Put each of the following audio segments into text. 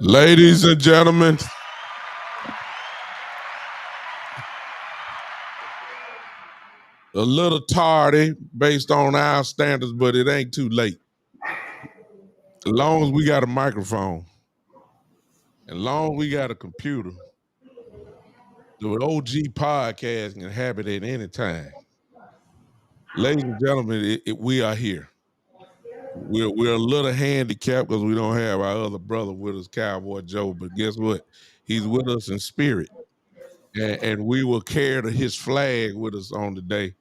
Ladies and gentlemen, a little tardy based on our standards, but it ain't too late. As long as we got a microphone, as long as we got a computer, the OG podcast can have it at any time. Ladies and gentlemen, we are here. We're a little handicapped because we don't have our other brother with us, Cowboy Joe, but guess what? He's with us in spirit. And we will carry his flag with us on today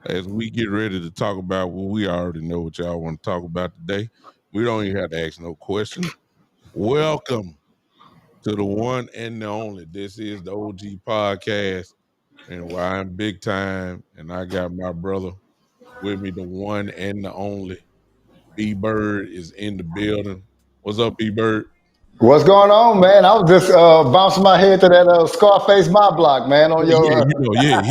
as we get ready to talk about what we already know what y'all want to talk about today. We don't even have to ask no questions. Welcome to the one and the only. This is the OG podcast, and why I'm big time, and I got my brother with me, the one and the only. B Bird is in the building. What's up, B Bird? What's going on, man? I was just bouncing my head to that Scarface My Block, man. On Yeah, your, hey,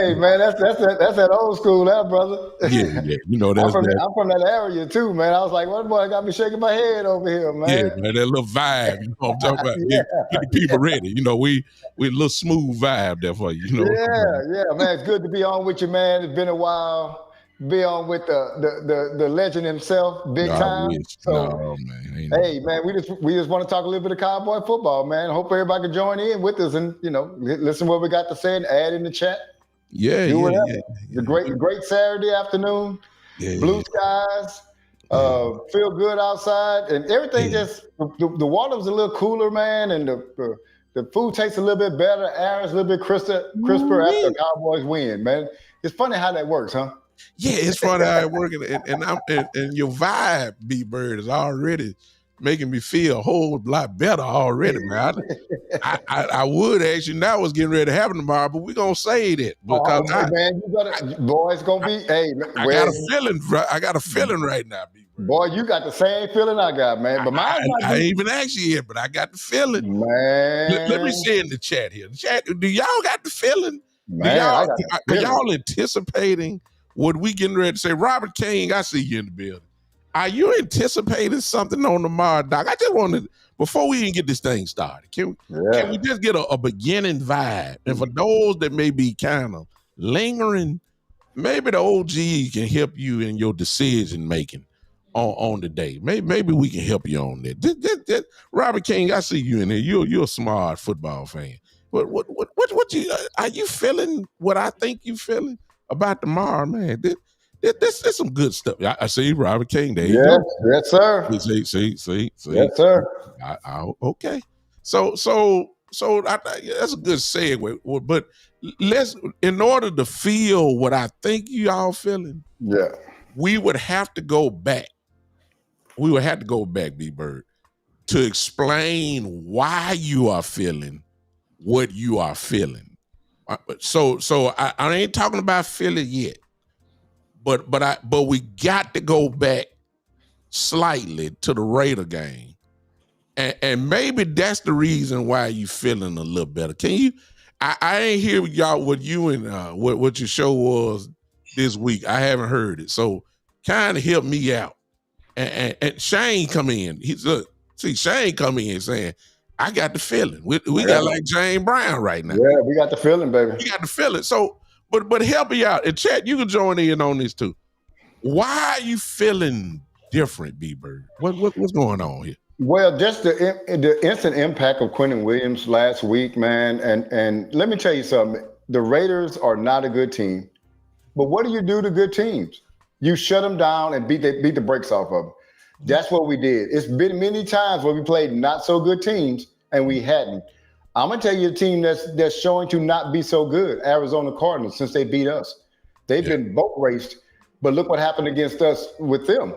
yeah, man, that's that old school, that brother. yeah, yeah. You know that's that. I'm from that area too, man. I was like, what boy got me shaking my head over here, Yeah, man. man, that little vibe. You know what I'm talking about? Get the Yeah, people ready. You know, we a little smooth vibe there for you. You know what I'm yeah, talking yeah, man. It's good to be on with you, man. It's been a while. Be on with the legend himself, big about? I time. wish. So, No, man, ain't no. hey, man, we just want to talk a little bit of cowboy football, man. Hope everybody can join in with us and listen what we got to say and add in the chat. Yeah, Do yeah, whatever. yeah, The yeah, great, great Saturday afternoon, yeah, blue skies, yeah, feel good outside, and everything. yeah. Just the water was a little cooler, man, and the food tastes a little bit better. Air is a little bit crisper after a Ooh-wee. Cowboys win, man. It's funny how that works, huh? Yeah, it's funny how it working, and your vibe, B Bird, is already making me feel a whole lot better already, man. I would actually now what's getting ready to happen tomorrow, but we're gonna say that because Oh, man, you gotta, boy, it's gonna be. Hey, I got well, a feeling. I got a feeling right now, B Bird. boy, you got the same feeling I got, man. But mine might I be, ain't even asked you yet, but I got the feeling. Let me man, say in the chat here. The chat, do y'all got the feeling? Do man, I y'all got the are feeling. y'all anticipating what we getting ready to say? Robert King, I see you in the building. Are you anticipating something on tomorrow, Doc? I just wanted before we even get this thing started. Can we Yeah. just get a beginning vibe? And for those that may be kind of lingering, maybe the OG can help you in your decision making on the day. Maybe we can help you on that. Robert King, I see you in here. You're a smart football fan. What you are you feeling? What I think you feeling about tomorrow, man? This some good stuff. I see Robert King. There you Yes, go. yes, sir. See. Yes, sir. Okay. That's a good segue. But let's, in order to feel what I think you all feeling, Yeah. we would have to go back. We would have to go back, B Bird, to explain why you are feeling what you are feeling. So I ain't talking about feeling yet, but we got to go back slightly to the Raider game. And maybe that's the reason why you feeling a little better. Can you? I ain't hear y'all what you and what your show was this week. I haven't heard it, so kind of help me out. And Shane come in. He's look, see Shane come in saying, "I got the feeling." We I got got like Jane Brown right now. Yeah, we got the feeling, baby. We got the feeling. So, but help me out. And Chat, you can join in on this too. Why are you feeling different, B Bird? What's going on here? Well, just the instant impact of Quentin Williams last week, man, and let me tell you something. The Raiders are not a good team, but what do you do to good teams? You shut them down and beat the brakes off of them. That's what we did. It's been many times where we played not so good teams and we hadn't. I'm gonna tell you a team that's showing to not be so good. Arizona Cardinals, since they beat us, they've Yeah. been boat raced. But look what happened against us with them.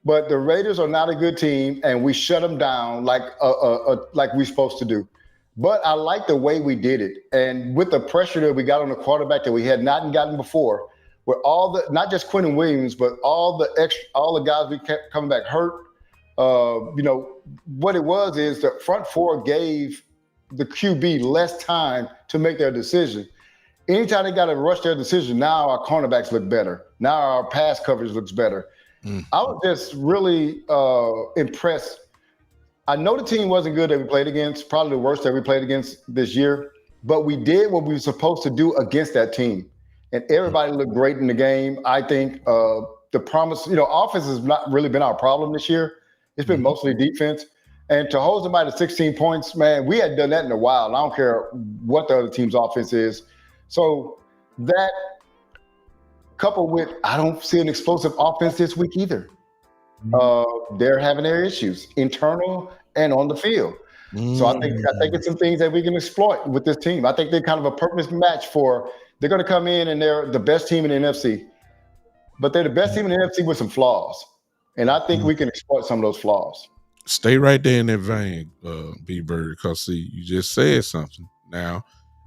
But the Raiders are not a good team, and we shut them down like we're supposed to do. But I like the way we did it, and with the pressure that we got on the quarterback that we had not gotten before, with all the not just Quentin Williams, but all the guys we kept coming back hurt. What it was is the front four gave the QB less time to make their decision. Anytime they got to rush their decision, now our cornerbacks look better. Now our pass coverage looks better. I was just really impressed. I know the team wasn't good that we played against, probably the worst that we played against this year, but we did what we were supposed to do against that team. And everybody looked great in the game. I think the promise, offense has not really been our problem this year. It's been mostly defense. And to hold somebody to 16 points, man, we hadn't done that in a while. I don't care what the other team's offense is. So that coupled with, I don't see an explosive offense this week either. They're having their issues, internal and on the field. So I think it's some things that we can exploit with this team. I think they're kind of a perfect match for. They're going to come in and they're the best team in the NFC, but they're the best team in the NFC with some flaws, and I think we can exploit some of those flaws. Stay right there in that vein, B Bird, because see, you just said something. Now,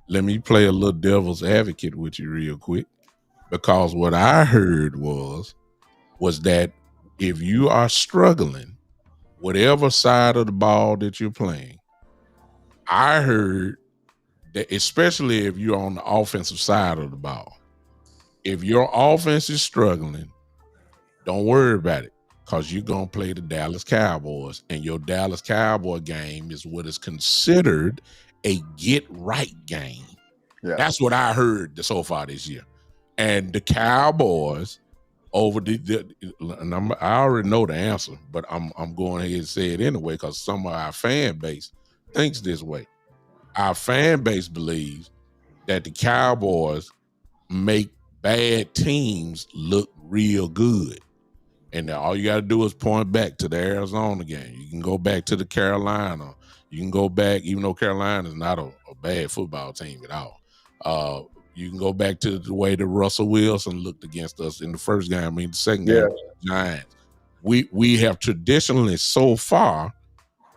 let me play a little devil's advocate with you real quick. Because what I heard was that if you are struggling whatever side of the ball that you're playing, I heard that, especially if you're on the offensive side of the ball, if your offense is struggling, don't worry about it, because you're going to play the Dallas Cowboys, and your Dallas Cowboy game is what is considered a get-right game. Yeah. That's what I heard so far this year. And the Cowboys over and I already know the answer, but I'm going ahead and say it anyway, because some of our fan base thinks this way. Our fan base believes that the Cowboys make bad teams look real good. And all you got to do is point back to the Arizona game. You can go back to the Carolina. You can go back, even though Carolina is not a bad football team at all. You can go back to the way that Russell Wilson looked against us in the first game. I mean, the second game, the Giants. We have traditionally so far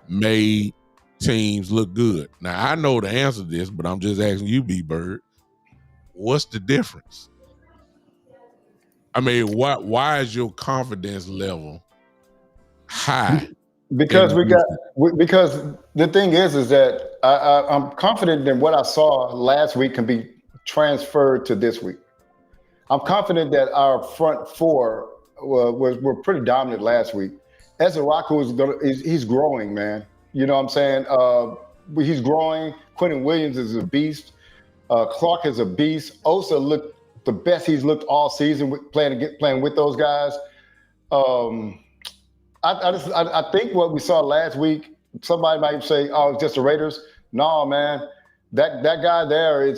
made teams look good. Now, I know the answer to this, but I'm just asking you, B-Bird, what's the difference? I mean, why is your confidence level high? Because because the thing is that I'm confident that what I saw last week can be transferred to this week. I'm confident that our front four were pretty dominant last week. Ezeraku he's growing, man. You know what I'm saying? He's growing. Quentin Williams is a beast. Clark is a beast. Osa looked the best he's looked all season playing with those guys. I think what we saw last week, somebody might say, "Oh, it's just the Raiders." No, man, that guy there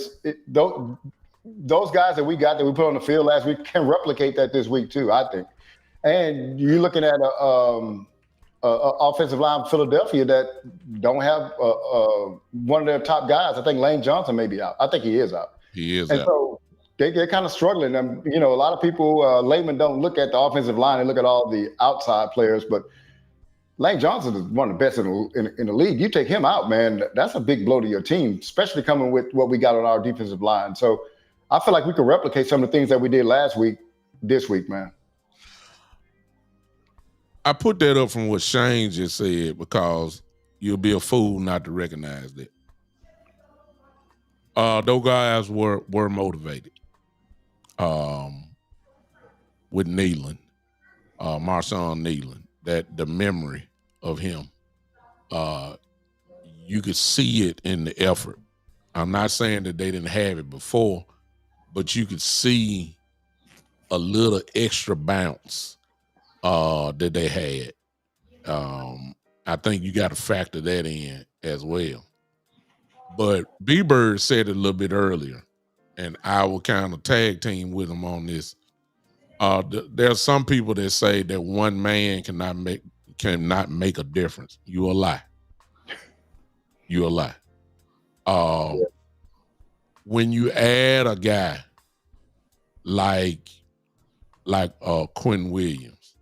those guys that we put on the field last week can replicate that this week too, I think. And you're looking at a offensive line of Philadelphia that don't have one of their top guys. I think Lane Johnson may be out. I think he is out. He is and out. So they're kind of struggling. And, a lot of people, laymen don't look at the offensive line and look at all the outside players, but Lane Johnson is one of the best in the league. You take him out, man, that's a big blow to your team, especially coming with what we got on our defensive line. So I feel like we could replicate some of the things that we did last week, this week, man. I put that up from what Shane just said because you'll be a fool not to recognize that. Those guys were motivated. With Nealon, Marshawn Nealon, that the memory of him, you could see it in the effort. I'm not saying that they didn't have it before, but you could see a little extra bounce that they had. I think you got to factor that in as well. But B-Bird said it a little bit earlier, and I will kind of tag team with him on this. There's some people that say that one man cannot make a difference. You a lie. You a lie. When you add a guy like Quentin Williams,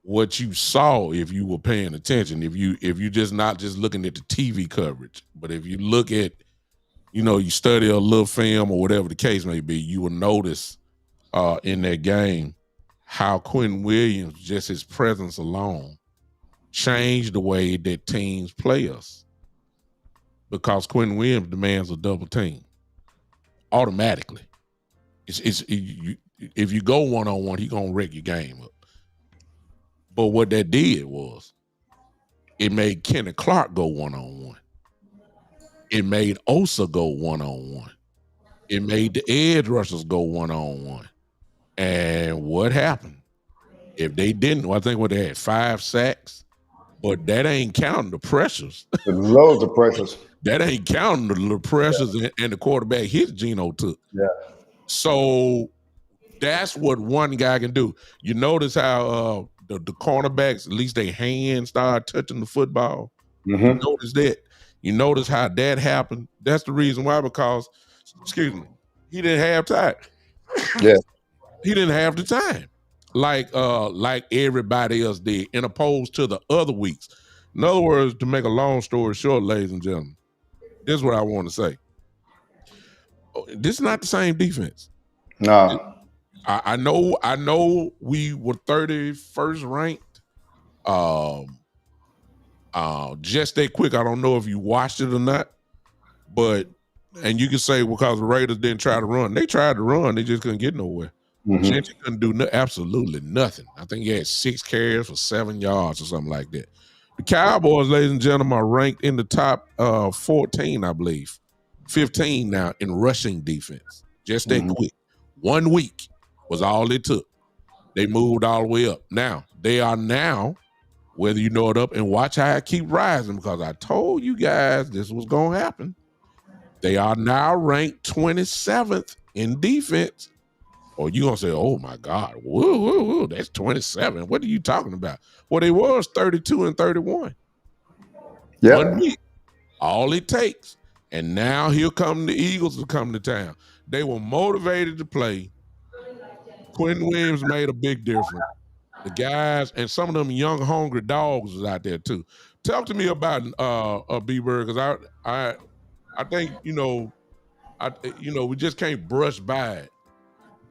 what you saw, if you were paying attention, if you just not just looking at the TV coverage, but if you look at, you study a little film or whatever the case may be, you will notice in that game how Quentin Williams, just his presence alone, changed the way that teams play us. Because Quentin Williams demands a double team automatically. If you go one-on-one, he's gonna wreck your game up. But what that did was it made Kenny Clark go one-on-one. It made Osa go one-on-one. It made the edge rushers go one-on-one. And what happened? If they didn't, I think they had 5 sacks, but that ain't counting the pressures. Loads of pressures. That ain't counting the pressures and the quarterback hits Geno took. Yeah. So that's what one guy can do. You notice how the cornerbacks, at least their hands start touching the football. Mm-hmm. You notice that. You notice how that happened. That's the reason why, because, he didn't have time. Yeah. He didn't have the time. Like everybody else did, in opposed to the other weeks. In other words, to make a long story short, ladies and gentlemen, this is what I want to say. This is not the same defense. No. I know we were 31st ranked Just that quick. I don't know if you watched it or not, and you can say because the Raiders didn't try to run. They tried to run. They just couldn't get nowhere. Gentry couldn't do absolutely nothing. I think he had 6 carries for 7 yards or something like that. The Cowboys, ladies and gentlemen, are ranked in the top 14, I believe. 15 now in rushing defense. Just that quick. 1 week was all it took. They moved all the way up. Now, they are now, whether you know it up, and watch how I keep rising because I told you guys this was going to happen. They are now ranked 27th in defense. Or you going to say, oh, my God, whoa, that's 27. What are you talking about? Well, they was 32 and 31. Yeah. 1 week. All it takes. And now here come the Eagles to come to town. They were motivated to play. Quentin Williams made a big difference. The guys and some of them young, hungry dogs was out there too. Talk to me about B-Bird, because I think we just can't brush by it.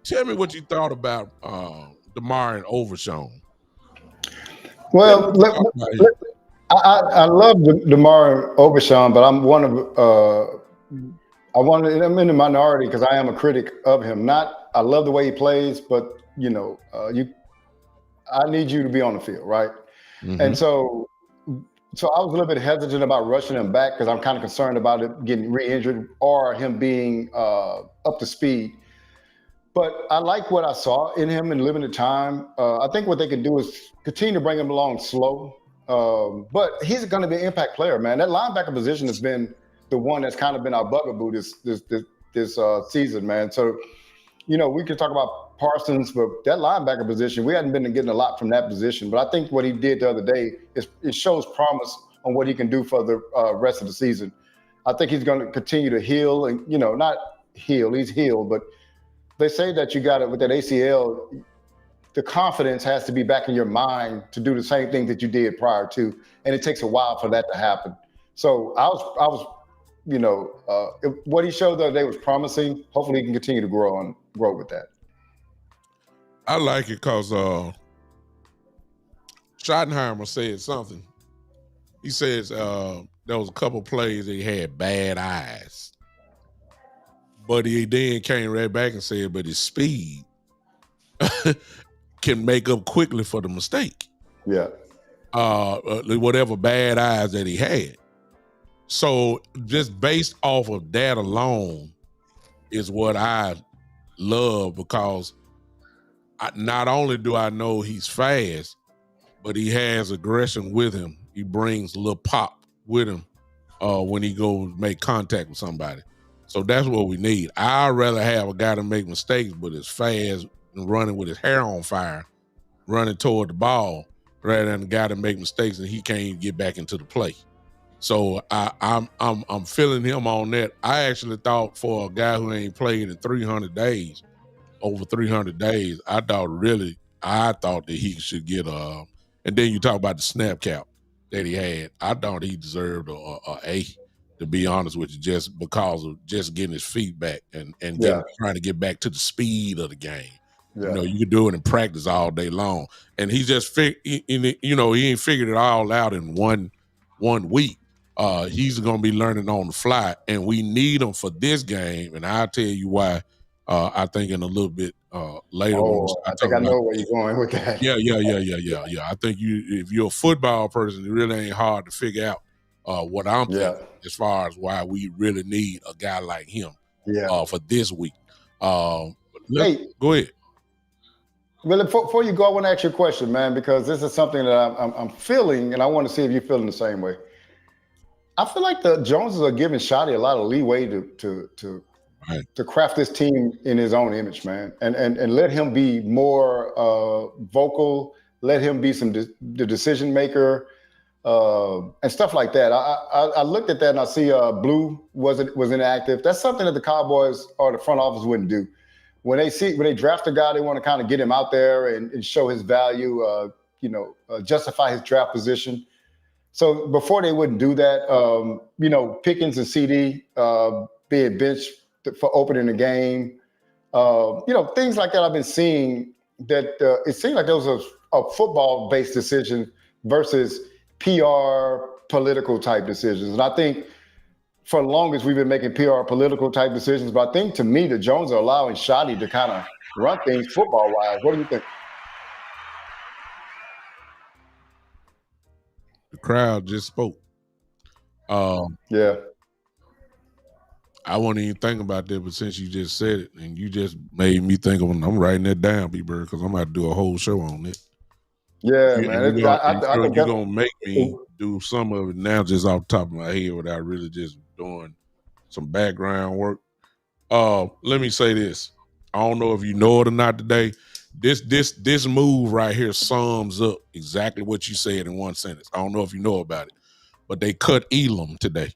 Tell me what you thought about DeMar and Overshown. Well, I love DeMar Overshown, but I'm I'm in the minority because I am a critic of him. I love the way he plays, but I need you to be on the field, right? And so I was a little bit hesitant about rushing him back because I'm kind of concerned about it getting re-injured or him being up to speed. But I like what I saw in him in limited time. I think what they can do is continue to bring him along slow. But he's going to be an impact player, man. That linebacker position has been the one that's kind of been our bugaboo this season, man. So, we can talk about Parsons, but that linebacker position, we hadn't been getting a lot from that position. But I think what he did the other day it shows promise on what he can do for the rest of the season. I think he's going to continue to heal and, not heal, he's healed, but they say that you got it with that ACL, the confidence has to be back in your mind to do the same thing that you did prior to. And it takes a while for that to happen. So I was what he showed the other day was promising. Hopefully he can continue to grow with that. I like it because Schottenheimer said something. He says there was a couple plays that he had bad eyes. But he then came right back and said, but his speed can make up quickly for the mistake. Yeah. Whatever bad eyes that he had. So just based off of that alone is what I love, because not only do I know he's fast, but he has aggression with him. He brings a little pop with him when he goes make contact with somebody. So that's what we need. I'd rather have a guy to make mistakes, but is fast and running with his hair on fire, running toward the ball, rather than a guy to make mistakes and he can't even get back into the play. So I'm feeling him on that. I actually thought for a guy who ain't played in 300 days, over 300 days, I thought that he should get and then you talk about the snap count that he had. I thought he deserved a A, to be honest with you, just because of just getting his feet back and trying to get back to the speed of the game. Yeah. You can do it in practice all day long. And he just he ain't figured it all out in one week. He's going to be learning on the fly, and we need him for this game. And I'll tell you why. I think in a little bit later. I think I know where you're going with that. Yeah. I think if you're a football person, it really ain't hard to figure out what I'm thinking as far as why we really need a guy like him for this week. Go ahead. Well, before you go, I want to ask you a question, man, because this is something that I'm feeling, and I want to see if you're feeling the same way. I feel like the Joneses are giving Shotty a lot of leeway to craft this team in his own image, man, and let him be more vocal, let him be the decision maker, and stuff like that. I looked at that and I see Blue was inactive. That's something that the Cowboys or the front office wouldn't do. When they draft a guy, they want to kind of get him out there and show his value, justify his draft position. So before they wouldn't do that, Pickens and CD being benched for opening the game, things like that I've been seeing that it seemed like there was a football-based decision versus PR political type decisions. And I think for the longest we've been making PR political type decisions. But I think to me, the Jones are allowing Shotty to kind of run things football wise. What do you think? The crowd just spoke. Yeah. I wasn't even thinking about that, but since you just said it, and you just made me think of it, I'm writing that down, B-Bird, because I'm about to do a whole show on it. Yeah, man. You're going to make me do some of it now just off the top of my head without really just doing some background work. Let me say this. I don't know if you know it or not today. This move right here sums up exactly what you said in one sentence. I don't know if you know about it, but they cut Elam today.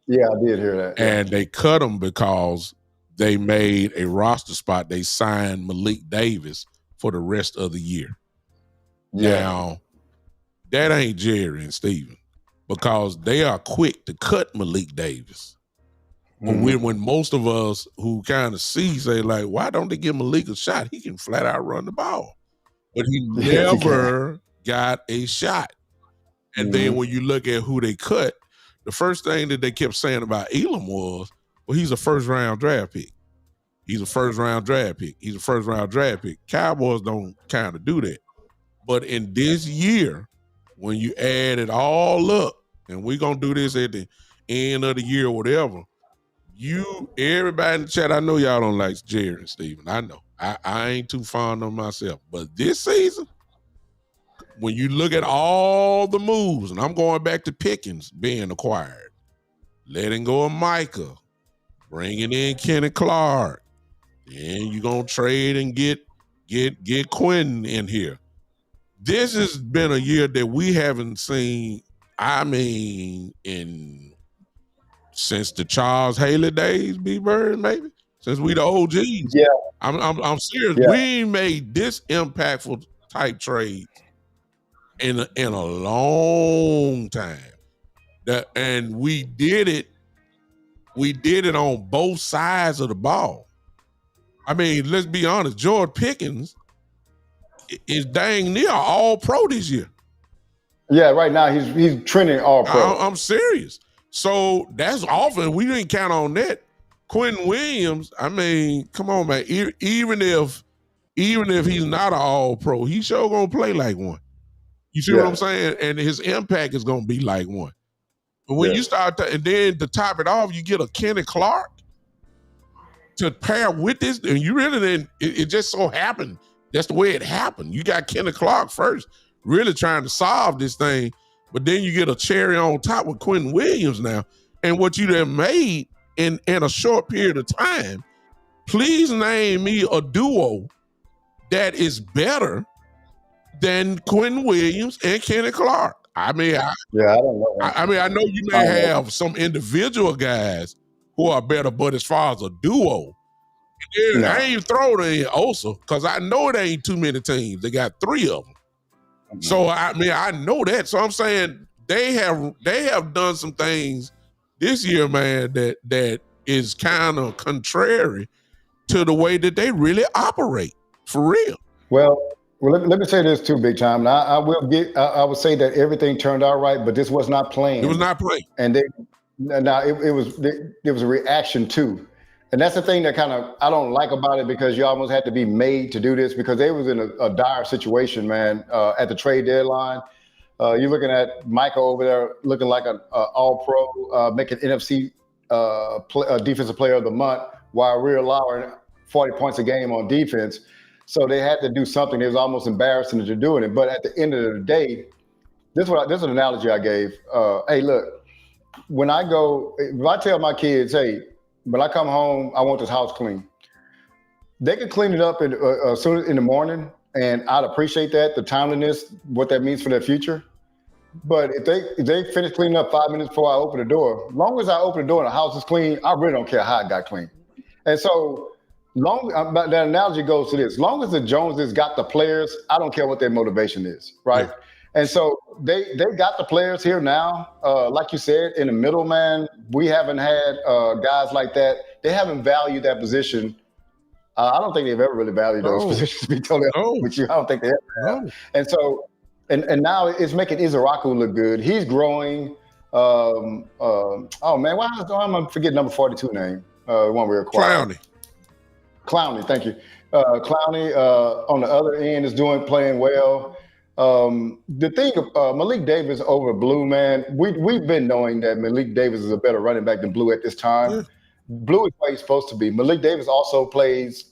Yeah, I did hear that. And they cut him because they made a roster spot. They signed Malik Davis for the rest of the year. Yeah. Now, that ain't Jerry and Steven, because they are quick to cut Malik Davis. But when most of us who kind of see say, like, why don't they give Malik a shot? He can flat out run the ball. But he never got a shot. And then when you look at who they cut, the first thing that they kept saying about Elam was, well, he's a first-round draft pick. He's a first-round draft pick. He's a first-round draft pick. Cowboys don't kind of do that. But in this year, when you add it all up, and we're going to do this at the end of the year or whatever, everybody in the chat, I know y'all don't like Jerry and Steven. I know. I ain't too fond of myself. But this season, when you look at all the moves, and I'm going back to Pickens being acquired, letting go of Micah, bringing in Kenny Clark, then you're going to trade and get Quentin in here. This has been a year that we haven't seen, since the Charles Haley days, B-Bird, maybe? Since we the OGs. Yeah. I'm serious. Yeah. We ain't made this impactful type trades in a long time. And we did it on both sides of the ball. I mean, let's be honest, George Pickens is dang near all pro this year. Yeah, right now he's trending all pro. I'm serious. So that's often, we didn't count on that. Quentin Williams, I mean, come on, man. Even if he's not an all pro, he's sure gonna play like one. You see what I'm saying? And his impact is gonna be like one. But when you start and then to top it off, you get a Kenny Clark to pair with this, and you really didn't, it just so happened. That's the way it happened. You got Kenny Clark first, really trying to solve this thing, but then you get a cherry on top with Quentin Williams now. And what you have made in a short period of time, please name me a duo that is better than Quentin Williams and Kenny Clark. I mean, I don't know. I know you may have some individual guys who are better, but as far as a duo, I ain't throwing in Osa because I know it ain't too many teams. They got 3 of them. So I mean, I know that. So I'm saying they have done some things this year, man, that is kind of contrary to the way that they really operate, for real. Well, let me say this too, big time. Now I would say that everything turned out right, but this was not planned. It was not planned. And it was a reaction too. And that's the thing that kind of I don't like about it, because you almost had to be made to do this, because they was in a dire situation, man, at the trade deadline. You're looking at Michael over there looking like an all-pro, making NFC defensive player of the month, while we're allowing 40 points a game on defense. So they had to do something. It was almost embarrassing that you're doing it. But at the end of the day, this is an analogy I gave. Hey, look, if I tell my kids, hey, when I come home, I want this house clean. They can clean it up as soon as in the morning, and I'd appreciate that, the timeliness, what that means for their future. But if they finish cleaning up 5 minutes before I open the door, as long as I open the door and the house is clean, I really don't care how it got clean. And so that analogy goes to this: long as the Joneses got the players, I don't care what their motivation is, right? Yeah. And so they got the players here now. Like you said, in the middle, man, we haven't had guys like that. They haven't valued that position. I don't think they've ever really valued those positions, to be totally honest with you. I don't think they ever have. And so And now it's making Izaraku look good. He's growing. Oh man, why am I forgetting number 42 name? One we acquired. Clowney. Clowney, thank you. Clowney on the other end is playing well. The thing, Malik Davis over Blue, man, we've been knowing that Malik Davis is a better running back than Blue at this time. Yeah. Blue is where he's supposed to be. Malik Davis also plays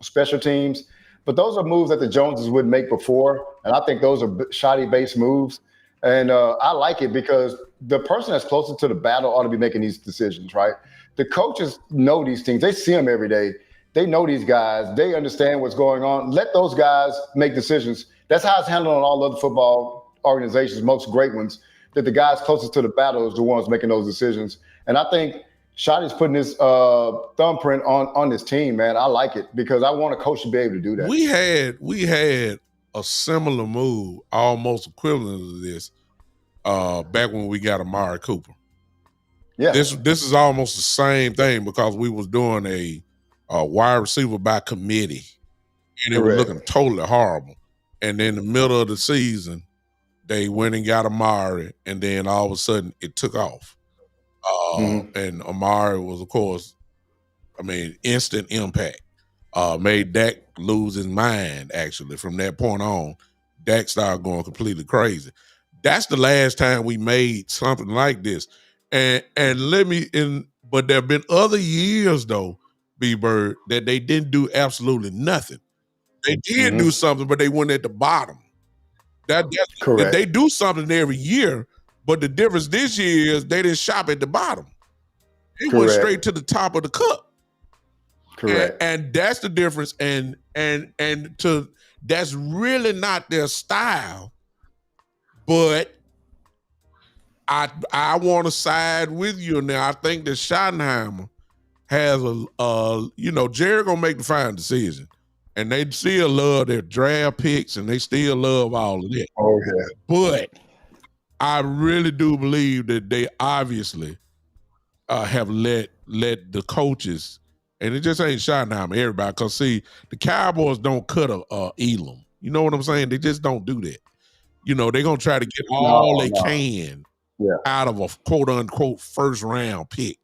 special teams, but those are moves that the Joneses would make before, and I think those are shoddy-based moves. And I like it because the person that's closest to the battle ought to be making these decisions, right? The coaches know these things. They see them every day. They know these guys. They understand what's going on. Let those guys make decisions. That's how it's handled on all other football organizations, most great ones, that the guys closest to the battle is the ones making those decisions. And I think Shotty's putting his thumbprint on this team, man. I like it because I want a coach to be able to do that. We had a similar move, almost equivalent to this, back when we got Amari Cooper. Yeah. This is almost the same thing because we was doing a wide receiver by committee, and it was looking totally horrible. And then in the middle of the season, they went and got Amari, and then all of a sudden it took off. And Amari was, of course, instant impact. Made Dak lose his mind, actually. From that point on, Dak started going completely crazy. That's the last time we made something like this. But there have been other years, though, B-Bird, that they didn't do absolutely nothing. They did do something, but they went at the bottom. That's correct. They do something every year, but the difference this year is they didn't shop at the bottom. They went straight to the top of the cup. Correct. And that's the difference. And that's really not their style. But I want to side with you now. I think that Schottenheimer has Jerry gonna make the final decision. And they still love their draft picks and they still love all of that. Oh, yeah. But I really do believe that they obviously have let the coaches, and it just ain't Schottenheimer, everybody, because see, the Cowboys don't cut a Elam. You know what I'm saying? They just don't do that. They're going to try to get all they can out of a quote unquote first round pick.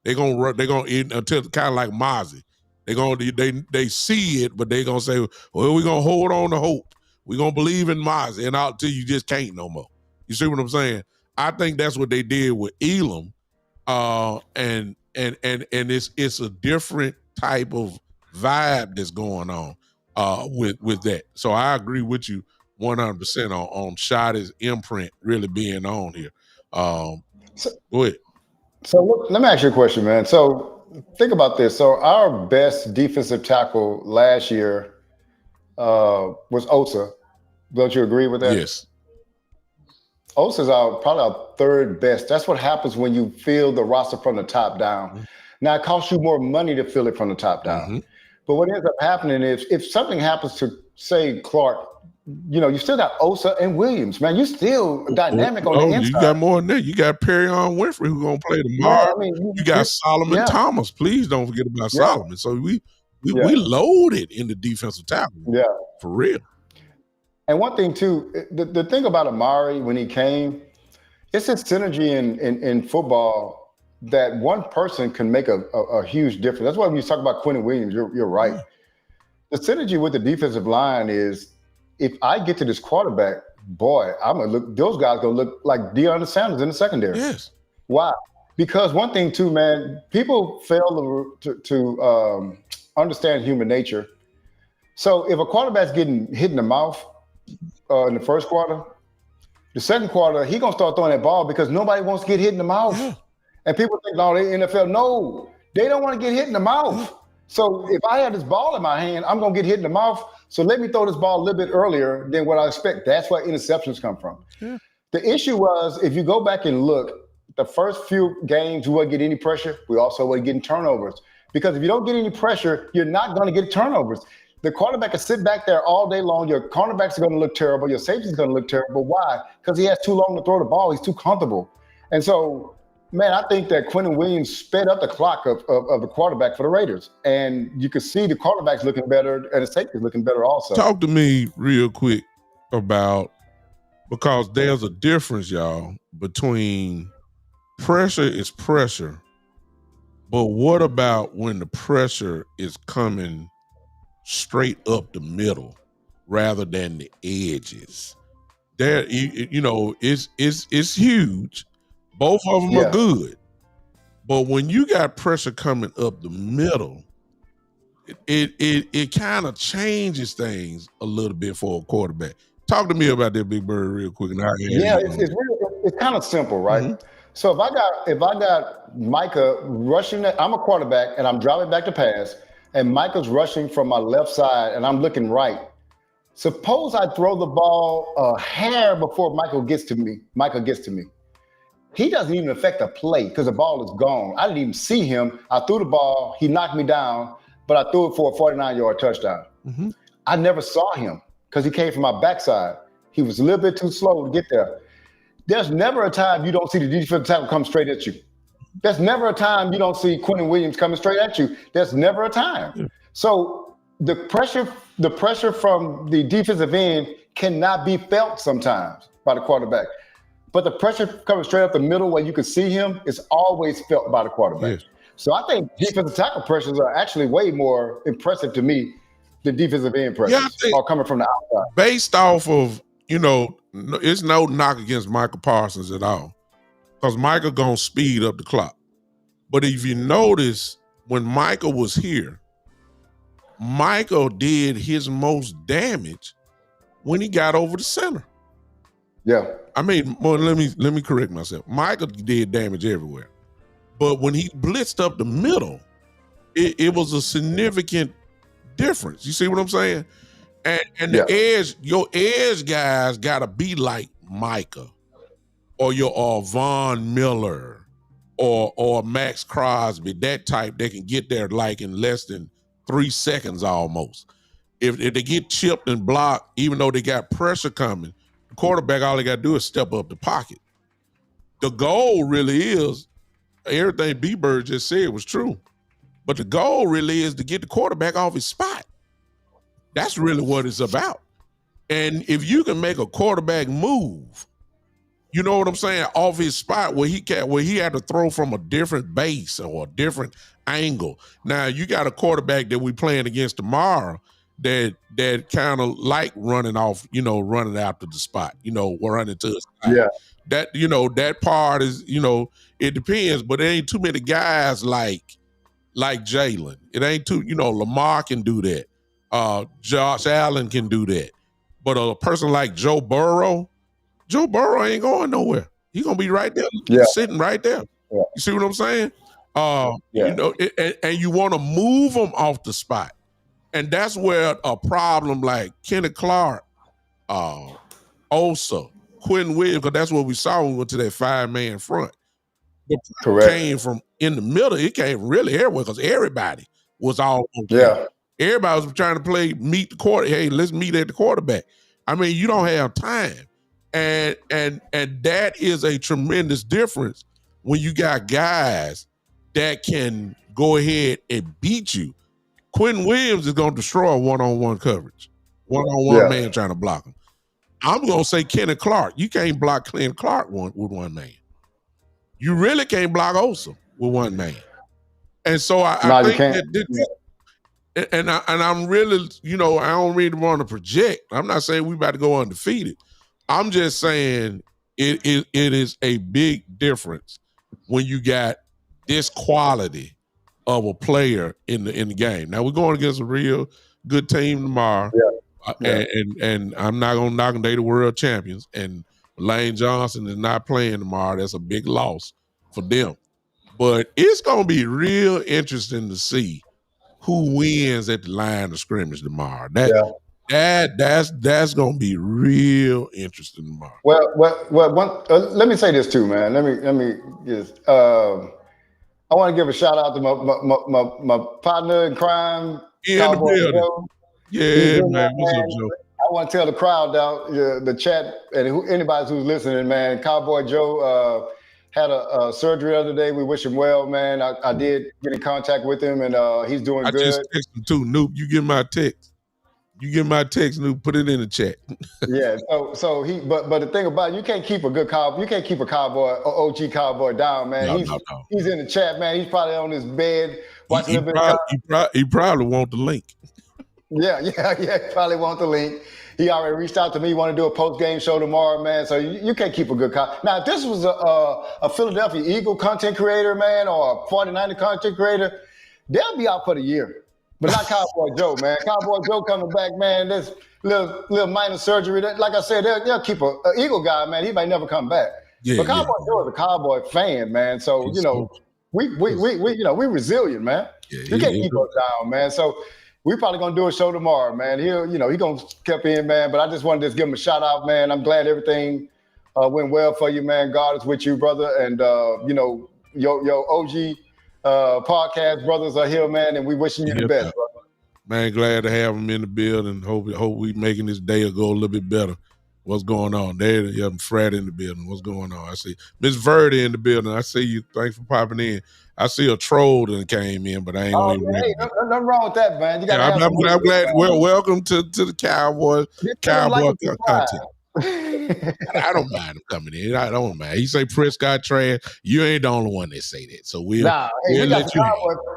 They're going to until kind of like Mozzie. They see it, but they're going to say, well, we're going to hold on to hope. We're going to believe in Mozzie until you just can't no more. You see what I'm saying? I think that's what they did with Elam. And it's a different type of vibe that's going on with that. So I agree with you 100% on Shotty's imprint really being on here. Go ahead. So look, let me ask you a question, man. So think about this. So our best defensive tackle last year was Osa. Don't you agree with that? Yes. Osa's probably our third best. That's what happens when you fill the roster from the top down. Now, it costs you more money to fill it from the top down. But what ends up happening is if something happens to, say, Clark, you still got Osa and Williams, man. You still dynamic on the inside. You got more than that. You got Perrion Winfrey who's going to play tomorrow. You got Solomon Thomas. Please don't forget about Solomon. So we loaded in the defensive tackle. Yeah. For real. And one thing, too, the thing about Amari when he came, it's a synergy in football that one person can make a huge difference. That's why when you talk about Quentin Williams, you're right. The synergy with the defensive line is if I get to this quarterback, boy, those guys going to look like Deion Sanders in the secondary. Yes. Why? Because one thing, too, man, people fail to understand human nature. So if a quarterback's getting hit in the mouth, in the first quarter, the second quarter, he's going to start throwing that ball because nobody wants to get hit in the mouth. Yeah. And people think, no, the NFL, no, they don't want to get hit in the mouth. Yeah. So if I have this ball in my hand, I'm going to get hit in the mouth. So let me throw this ball a little bit earlier than what I expect. That's where interceptions come from. Yeah. The issue was, if you go back and look, the first few games, we wouldn't get any pressure. We also weren't getting turnovers. Because if you don't get any pressure, you're not going to get turnovers. The quarterback can sit back there all day long. Your cornerbacks are going to look terrible. Your safety's going to look terrible. Why? Because he has too long to throw the ball. He's too comfortable. And so, man, I think that Quentin Williams sped up the clock of the quarterback for the Raiders. And you can see the quarterback's looking better and the safety's looking better also. Talk to me real quick about because there's a difference, y'all, between pressure is pressure, but what about when the pressure is coming straight up the middle rather than the edges? There, it's huge. Both of them are good, but when you got pressure coming up the middle, it kind of changes things a little bit for a quarterback. Talk to me about that, Big Bird, real quick. And It's kind of simple, right? Mhm. So if I got Micah rushing, I'm a quarterback and I'm driving back to pass, and Micah's rushing from my left side, and I'm looking right. Suppose I throw the ball a hair before Michael gets to me. He doesn't even affect the play because the ball is gone. I didn't even see him. I threw the ball. He knocked me down, but I threw it for a 49-yard touchdown. Mhm. I never saw him because he came from my backside. He was a little bit too slow to get there. There's never a time you don't see the defensive tackle come straight at you. There's never a time you don't see Quentin Williams coming straight at you. There's never a time. Yeah. So the pressure from the defensive end cannot be felt sometimes by the quarterback. But the pressure coming straight up the middle where you can see him is always felt by the quarterback. Yes. So I think defensive tackle pressures are actually way more impressive to me than defensive end pressures, or coming from the outside. Based off of, it's no knock against Michael Parsons at all, because Michael gonna speed up the clock. But if you notice, when Michael was here, Michael did his most damage when he got over the center. Yeah. I mean, well, let me correct myself. Michael did damage everywhere, but when he blitzed up the middle, it was a significant difference. You see what I'm saying? And the edge, your edge guys gotta be like Micah, or Von Miller, or Max Crosby, that type. They can get there like in less than 3 seconds almost. If they get chipped and blocked, even though they got pressure coming, the quarterback, all they got to do is step up the pocket. The goal really is, everything B-Bird just said was true, but the goal really is to get the quarterback off his spot. That's really what it's about. And if you can make a quarterback move, you know what I'm saying, off his spot where he had to throw from a different base or a different angle. Now you got a quarterback that we playing against tomorrow that kind of like running off, running out to the spot, running to the spot. Yeah. That part is, it depends, but there ain't too many guys like Jalen. It ain't too, Lamar can do that. Josh Allen can do that. But a person like Joe Burrow ain't going nowhere. He's gonna be right there, sitting right there. Yeah. You see what I'm saying? And you want to move them off the spot. And that's where a problem like Kenneth Clark, Osa, Quentin Williams, because that's what we saw when we went to that 5-man front. Correct. Came from in the middle. It came really everywhere because everybody was all everybody was trying to meet the quarter. Hey, let's meet at the quarterback. I mean, you don't have time. And that is a tremendous difference when you got guys that can go ahead and beat you. Quentin Williams is going to destroy one-on-one coverage. One-on-one man trying to block him. I'm going to say Kenneth Clark. You can't block Kenneth Clark with one man. You really can't block Osa with one man. And so I think and I'm really, I don't really want to project. I'm not saying we about to go undefeated. I'm just saying it is a big difference when you got this quality of a player in the game. Now we're going against a real good team tomorrow. And I'm not gonna knock them. They the world champions. And Lane Johnson is not playing tomorrow. That's a big loss for them. But it's gonna be real interesting to see who wins at the line of scrimmage tomorrow. That's gonna be real interesting tomorrow. Well, let me say this too, man. Let me just. I want to give a shout out to my partner in crime, Cowboy Joe. Yeah, man. What's up, Joe? I want to tell the crowd out, the chat, and anybody who's listening, man. Cowboy Joe had a surgery the other day. We wish him well, man. I did get in contact with him, and he's doing good. I just texted him too. Noop, you get my text. You get my text, Lou. Put it in the chat. Yeah. So he, but the thing about it, you can't keep a good cowboy. You can't keep a cowboy, OG cowboy down, man. No. He's in the chat, man. He's probably on his bed watching a little bit. He probably want the link. Yeah. He probably want the link. He already reached out to me. Want to do a post-game show tomorrow, man. So you can't keep a good Now, if this was a Philadelphia Eagle content creator, man, or a 49er content creator, they'll be out for the year. But not Cowboy Joe, man. Cowboy Joe coming back, man. This little minor surgery. Like I said, they'll keep a Eagle guy, man. He might never come back. Yeah, but Cowboy Joe is a Cowboy fan, man. So we resilient, man. Yeah, you can't keep us down, man. So we probably gonna do a show tomorrow, man. He gonna step in, man. But I just wanted to give him a shout out, man. I'm glad everything went well for you, man. God is with you, brother, and your OG podcast brothers are here, man, and we wishing you the best, brother. Man, glad to have them in the building. Hope we making this day go a little bit better. What's going on? There, Fred in the building. What's going on? I see Miss Verdi in the building. I see you. Thanks for popping in. I see a troll that came in, but I ain't gonna even nothing wrong with that, man. You I'm glad. Well, welcome to the Cowboy content. I don't mind him coming in. I don't mind. He say Prescott trash. You ain't the only one that say that. So we'll let you.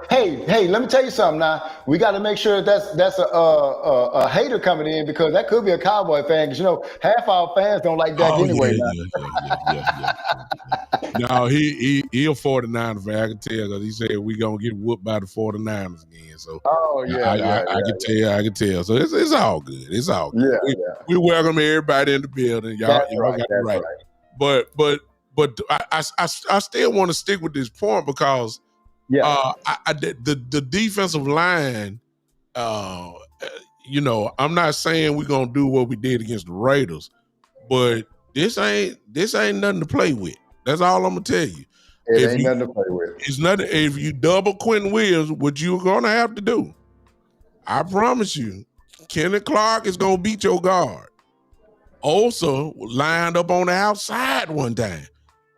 Hey, let me tell you something now. We got to make sure that's a hater coming in, because that could be a Cowboy fan. Because half our fans don't like that anyway. Yeah. No, he a 49er fan. I can tell, because he said we gonna get whooped by the 49ers again. So I can tell. So it's all good. It's all good. We welcome everybody in the building. Y'all got it right. But I still want to stick with this point, because the defensive line, I'm not saying we're gonna do what we did against the Raiders, but this ain't nothing to play with. That's all I'm gonna tell you. It ain't nothing to play with. It's nothing. If you double Quentin Williams, what you're gonna have to do, I promise you, Kenneth Clark is gonna beat your guard. Also lined up on the outside one time.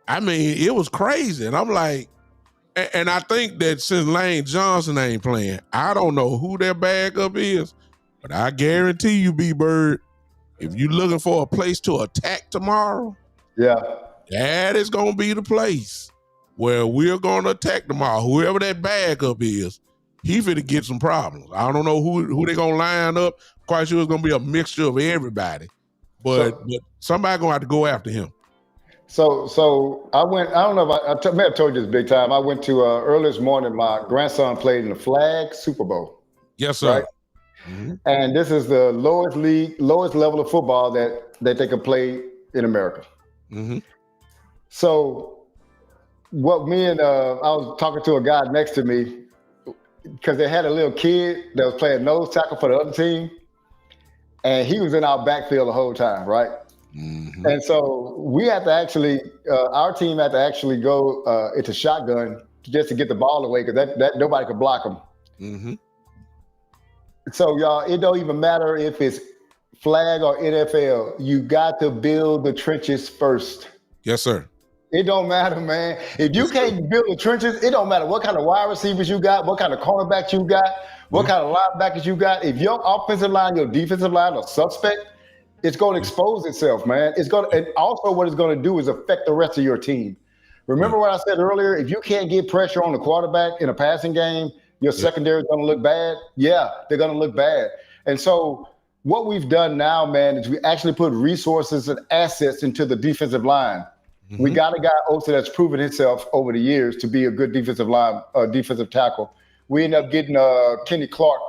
I mean, it was crazy. And I'm like, and I think that since Lane Johnson ain't playing, I don't know who their backup is, but I guarantee you, B-Bird, if you're looking for a place to attack tomorrow, that is going to be the place where we're going to attack tomorrow. Whoever that backup is, he finna get some problems. I don't know who they're going to line up. Quite sure it's going to be a mixture of everybody. But somebody going to have to go after him. So I went, I don't know if I may have told you this big time. I went to early this morning, my grandson played in the flag Super Bowl. Yes, sir. Right? Mm-hmm. And this is the lowest level of football that they can play in America. Mm-hmm. So what me and I was talking to a guy next to me, because they had a little kid that was playing nose tackle for the other team, and he was in our backfield the whole time, right? Mm-hmm. And so we had to actually, our team had to actually go into shotgun just to get the ball away, because that nobody could block him. Mm-hmm. So y'all, it don't even matter if it's flag or NFL. You got to build the trenches first. Yes, sir. It don't matter, man. If you can't build the trenches, it don't matter what kind of wide receivers you got, what kind of cornerbacks you got, what kind of linebackers you got. If your offensive line, your defensive line are suspect, it's going to expose itself, man. And also what it's going to do is affect the rest of your team. Remember what I said earlier? If you can't get pressure on the quarterback in a passing game, your secondary is going to look bad. Yeah, they're going to look bad. And so what we've done now, man, is we actually put resources and assets into the defensive line. Mm-hmm. We got a guy, Osa, that's proven himself over the years to be a good defensive tackle. We ended up getting Kenny Clark,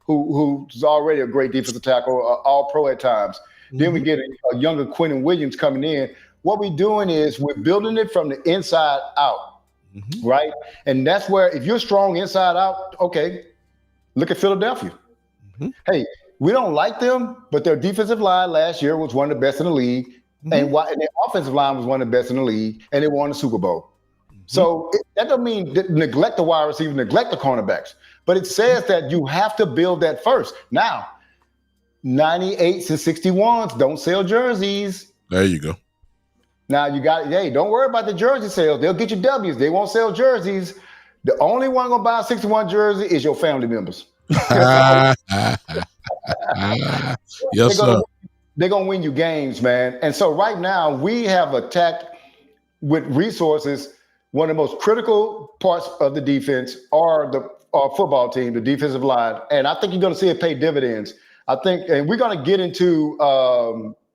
who's already a great defensive tackle, all pro at times. Mm-hmm. Then we get a younger Quentin Williams coming in. What we're doing is we're building it from the inside out, right? And that's where, if you're strong inside out, okay, look at Philadelphia. Mm-hmm. Hey, we don't like them, but their defensive line last year was one of the best in the league. Mm-hmm. And their offensive line was one of the best in the league, and they won the Super Bowl. Mm-hmm. So that doesn't mean neglect the wide receiver, neglect the cornerbacks, but it says that you have to build that first. Now, 98s and 61s don't sell jerseys. There you go. Now hey, don't worry about the jersey sales. They'll get you W's. They won't sell jerseys. The only one gonna buy a 61 jersey is your family members. Yes, sir. They're gonna win you games, man. And so right now we have attacked with resources. One of the most critical parts of the defense are the football team, the defensive line, and I think you're going to see it pay dividends. I think, and we're going to get into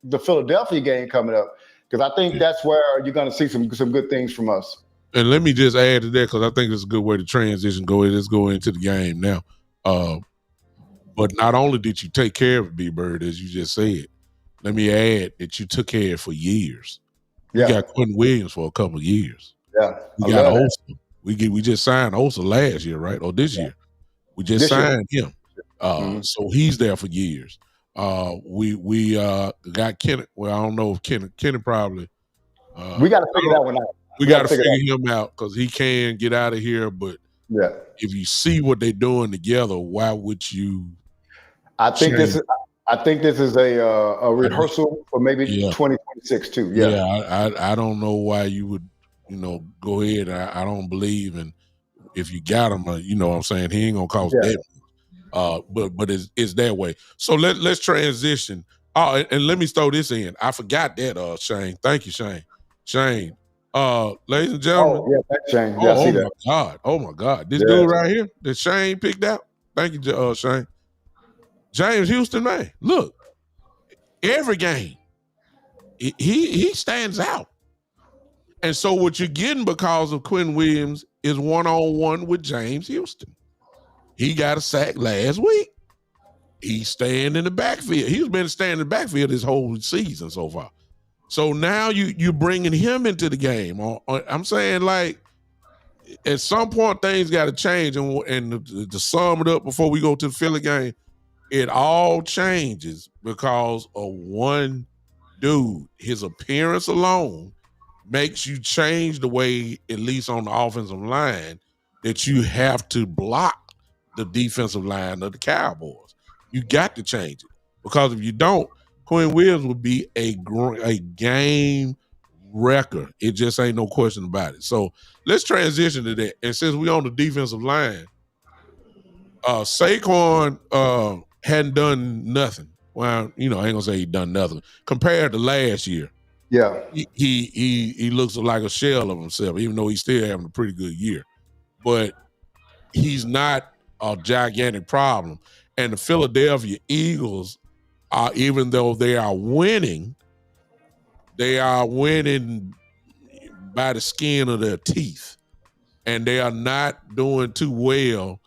the Philadelphia game coming up because I think that's where you're going to see some good things from us. And let me just add to that because I think it's a good way to transition. Let's go into the game now. But not only did you take care of it, B-Bird, as you just said, let me add that you took care of it for years. You got Quentin Williams for a couple of years. Yeah, we got Osa. We just signed Osa last year, right? Or this year. We just signed him. So he's there for years. We got Kenneth. Well, I don't know if Kenneth probably. We got to figure that one out. We got to figure him out because he can get out of here. But if you see what they're doing together, why would you? I think this is a rehearsal for maybe 2026 too. I don't know why you would, go ahead. I don't believe in if you got him. You know what I'm saying? He ain't gonna cost that. But it's that way. So let's transition. Oh, and let me throw this in. I forgot that, Shane. Thank you, Shane. Shane, ladies and gentlemen. Oh, yeah, thanks, Shane. Yeah, oh my God. Oh my God. This dude right here that Shane picked out. Thank you, Shane. James Houston, man. Look, every game, he stands out. And so what you're getting because of Quinn Williams is one-on-one with James Houston. He got a sack last week. He's staying in the backfield. He's been staying in the backfield this whole season so far. So now you're bringing him into the game. I'm saying, like, at some point things got to change. And to sum it up before we go to the Philly game, it all changes because of one dude. His appearance alone makes you change the way, at least on the offensive line, that you have to block the defensive line of the Cowboys. You got to change it because if you don't, Quinn Williams would be a game wrecker. It just ain't no question about it. So let's transition to that. And since we're on the defensive line, Saquon hadn't done nothing. Well, I ain't gonna say he done nothing compared to last year. Yeah, he looks like a shell of himself, even though he's still having a pretty good year. But he's not a gigantic problem. And the Philadelphia Eagles are, even though they are winning by the skin of their teeth, and they are not doing too well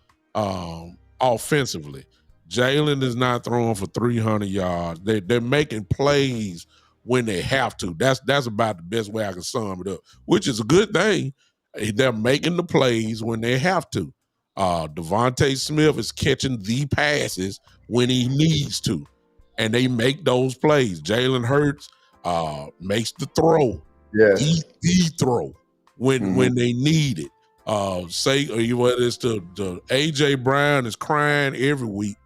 offensively. Jalen is not throwing for 300 yards. They're making plays when they have to. That's about the best way I can sum it up, which is a good thing. They're making the plays when they have to. Devontae Smith is catching the passes when he needs to, and they make those plays. Jalen Hurts makes the throw, the throw when they need it. Whether it's to AJ Brown is crying every week.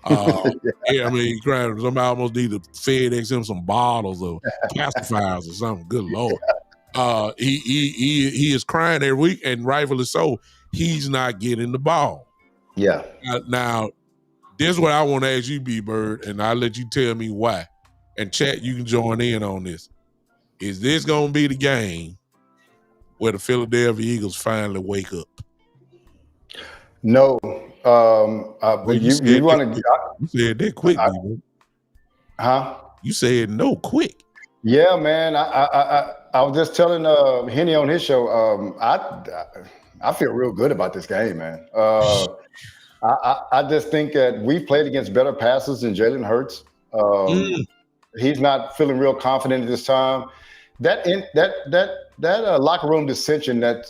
I mean, crying. Somebody almost need to FedEx him some bottles of pacifiers or something. Good Lord. He is crying every week, and rightfully so. He's not getting the ball. Yeah. Now, this is what I want to ask you, B-Bird, and I'll let you tell me why. And chat, you can join in on this. Is this going to be the game where the Philadelphia Eagles finally wake up? No. You said that quick, B-Bird. Huh? You said no quick. Yeah, man. I was just telling Henny on his show. I feel real good about this game, man. I just think that we've played against better passers than Jalen Hurts. He's not feeling real confident at this time. That locker room dissension that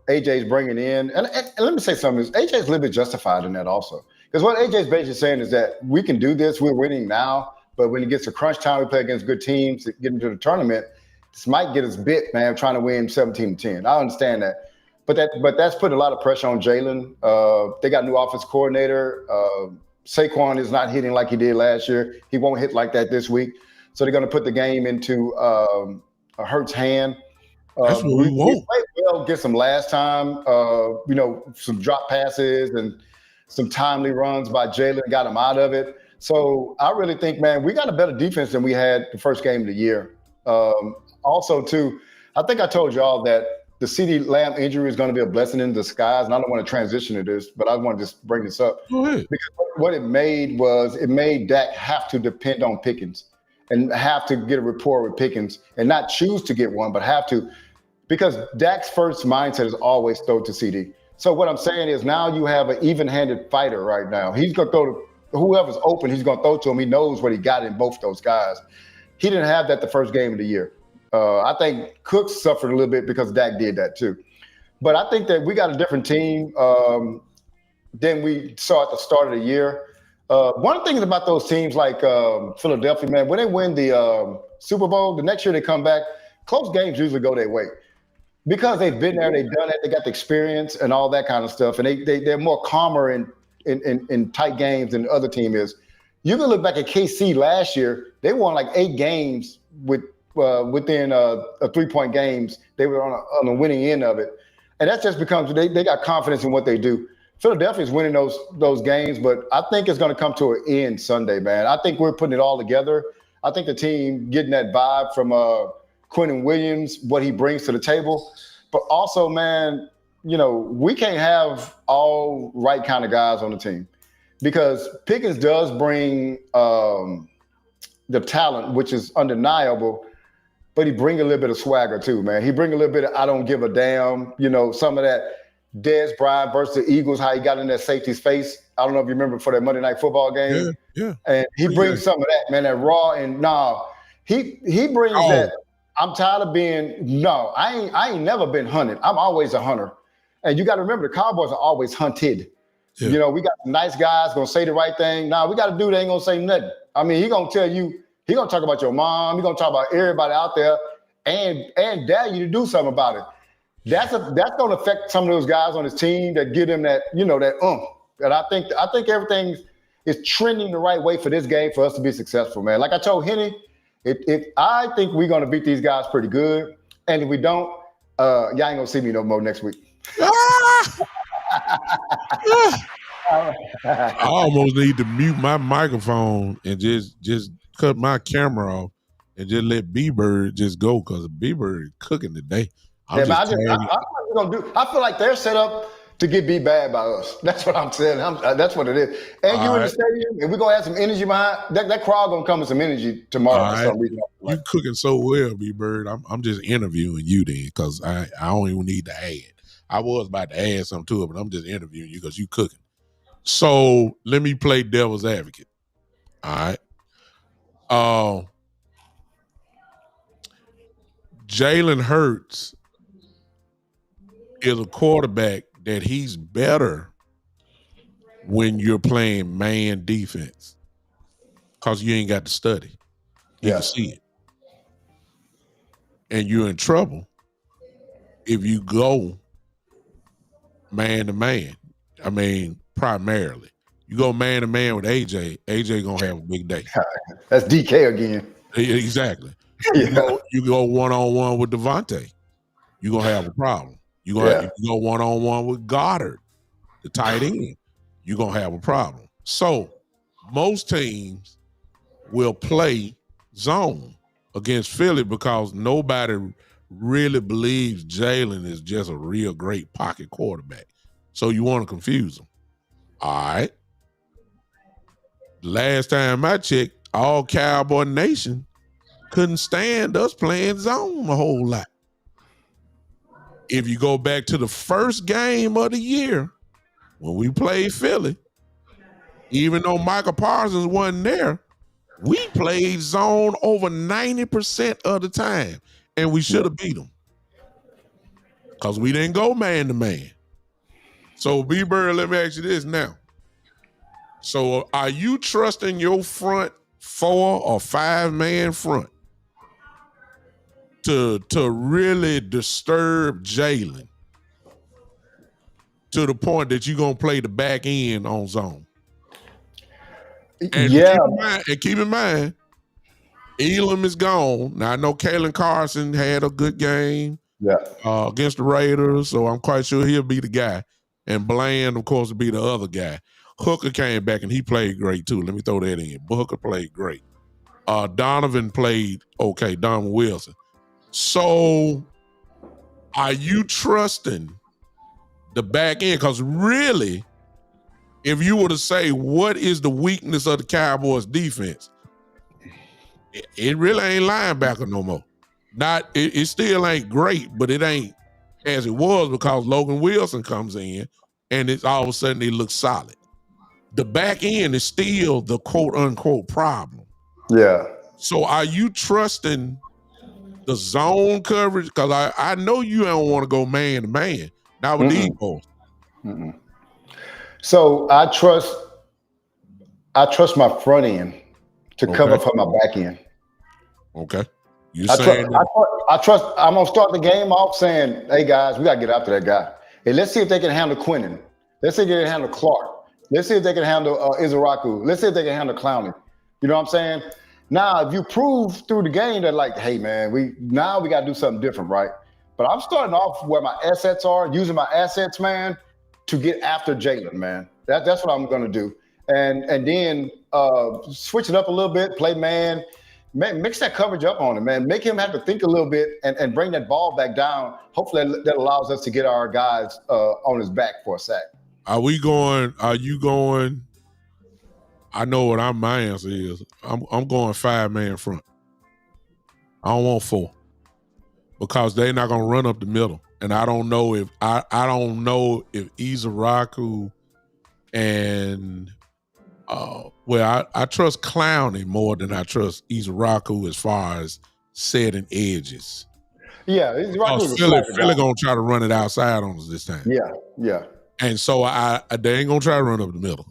AJ's bringing in, and let me say something. AJ's a little bit justified in that also, because what AJ's basically saying is that we can do this. We're winning now, but when it gets to crunch time, we play against good teams to get into the tournament. This might get us bit, man, trying to win 17-10. I understand that. But that's putting a lot of pressure on Jalen. They got a new offense coordinator. Saquon is not hitting like he did last year. He won't hit like that this week. So they're going to put the game into Hurts' hand. That's what we want. We played well against them last time. Some drop passes and some timely runs by Jalen got him out of it. So I really think, man, we got a better defense than we had the first game of the year. Also, too, I think I told y'all that the CeeDee Lamb injury is going to be a blessing in disguise, and I don't want to transition to this, but I want to just bring this up. Go ahead. Because what it made Dak have to depend on Pickens and have to get a rapport with Pickens and not choose to get one, but have to, because Dak's first mindset is always throw to CD. So what I'm saying is now you have an even-handed fighter right now. He's going to throw to whoever's open, he's going to throw to him. He knows what he got in both those guys. He didn't have that the first game of the year. I think Cook suffered a little bit because Dak did that too. But I think that we got a different team than we saw at the start of the year. One of the things about those teams like Philadelphia, man, when they win the Super Bowl, the next year they come back, close games usually go their way. Because they've been there, they've done it, they got the experience and all that kind of stuff. And they're more calmer in tight games than the other team is. You can look back at KC last year; they won like 8 games within a 3-point games. They were on the winning end of it, and that just becomes they got confidence in what they do. Philadelphia's winning those games, but I think it's going to come to an end Sunday, man. I think we're putting it all together. I think the team getting that vibe from Quentin Williams, what he brings to the table, but also, man, we can't have all right kind of guys on the team because Pickens does bring the talent, which is undeniable, but he brings a little bit of swagger too, man. He brings a little bit of I don't give a damn, some of that Dez Bryant versus the Eagles, how he got in that safety's face. I don't know if you remember for that Monday Night Football game. Yeah. And he brings some of that, man, that raw and he brings that. I'm tired of being I ain't never been hunted. I'm always a hunter. And you got to remember the Cowboys are always hunted. Yeah. We got some nice guys gonna say the right thing. We got a dude that ain't gonna say nothing. I mean, he gonna tell you, he gonna talk about your mom, he gonna talk about everybody out there and dare you to do something about it. That's gonna affect some of those guys on his team that give them that, that And I think everything is trending the right way for this game for us to be successful, man. Like I told Henny, if I think we're gonna beat these guys pretty good, and if we don't, y'all ain't gonna see me no more next week. I almost need to mute my microphone and just cut my camera off and just let B-Bird just go because B-Bird is cooking today. I feel like they're set up to get beat bad by us. That's what I'm saying. That's what it is. And you in the stadium, and we're gonna have some energy behind that crowd. Gonna come with some energy tomorrow for some reason. You cooking so well, B-Bird. I'm just interviewing you then because I don't even need to add. I was about to add something to it, but I'm just interviewing you because you cooking. So let me play devil's advocate. All right. Jalen Hurts is a quarterback that he's better when you're playing man defense because you ain't got to study. You can see it. And you're in trouble if you go man to man. I mean, primarily. You go man to man with AJ gonna have a big day. That's DK again. Exactly. You go one-on-one with Devontae, you're gonna have a problem. You go one-on-one with Goddard, the tight end, you're gonna have a problem. So most teams will play zone against Philly because nobody really believes Jalen is just a real great pocket quarterback. So you want to confuse them. All right. Last time I checked, all Cowboy Nation couldn't stand us playing zone a whole lot. If you go back to the first game of the year, when we played Philly, even though Michael Parsons wasn't there, we played zone over 90% of the time, and we should have beat them because we didn't go man-to-man. So, B-Bird, let me ask you this now. So, are you trusting your front 4 or 5-man front to really disturb Jalen to the point that you're going to play the back end on zone? And keep in mind, Elam is gone. Now, I know Kalen Carson had a good game against the Raiders, so I'm quite sure he'll be the guy. And Bland, of course, will be the other guy. Hooker came back and he played great too. Let me throw that in. But Hooker played great. Donovan played okay, Donovan Wilson. So are you trusting the back end? Because really, if you were to say what is the weakness of the Cowboys defense, it really ain't linebacker no more. It still ain't great, but it ain't as it was because Logan Wilson comes in and it's all of a sudden it looks solid. The back end is still the quote unquote problem. Yeah. So are you trusting the zone coverage? Because I know you don't want to go man to man. Not with these boys. So I trust my front end to cover for my back end. Okay. I trust. I'm gonna start the game off saying, "Hey guys, we gotta get after that guy. Hey, let's see if they can handle Quinnen. Let's see if they can handle Clark. Let's see if they can handle Izaraku. Let's see if they can handle Clowney. You know what I'm saying? Now, if you prove through the game that, like, hey man, we gotta do something different, right? But I'm starting off where my assets are, using my assets, man, to get after Jalen, man. That's what I'm gonna do, and then switch it up a little bit, play man. Mix that coverage up on him, man. Make him have to think a little bit and bring that ball back down. Hopefully that allows us to get our guys on his back for a sack. Are you going? I know what my answer is. I'm going 5-man front. I don't want 4 because they're not going to run up the middle, and I don't know if Izaraku and I trust Clowney more than I trust Izaraku as far as setting edges. Yeah, Izaraku Philly gonna try to run it outside on us this time. Yeah. And so they ain't gonna try to run up the middle.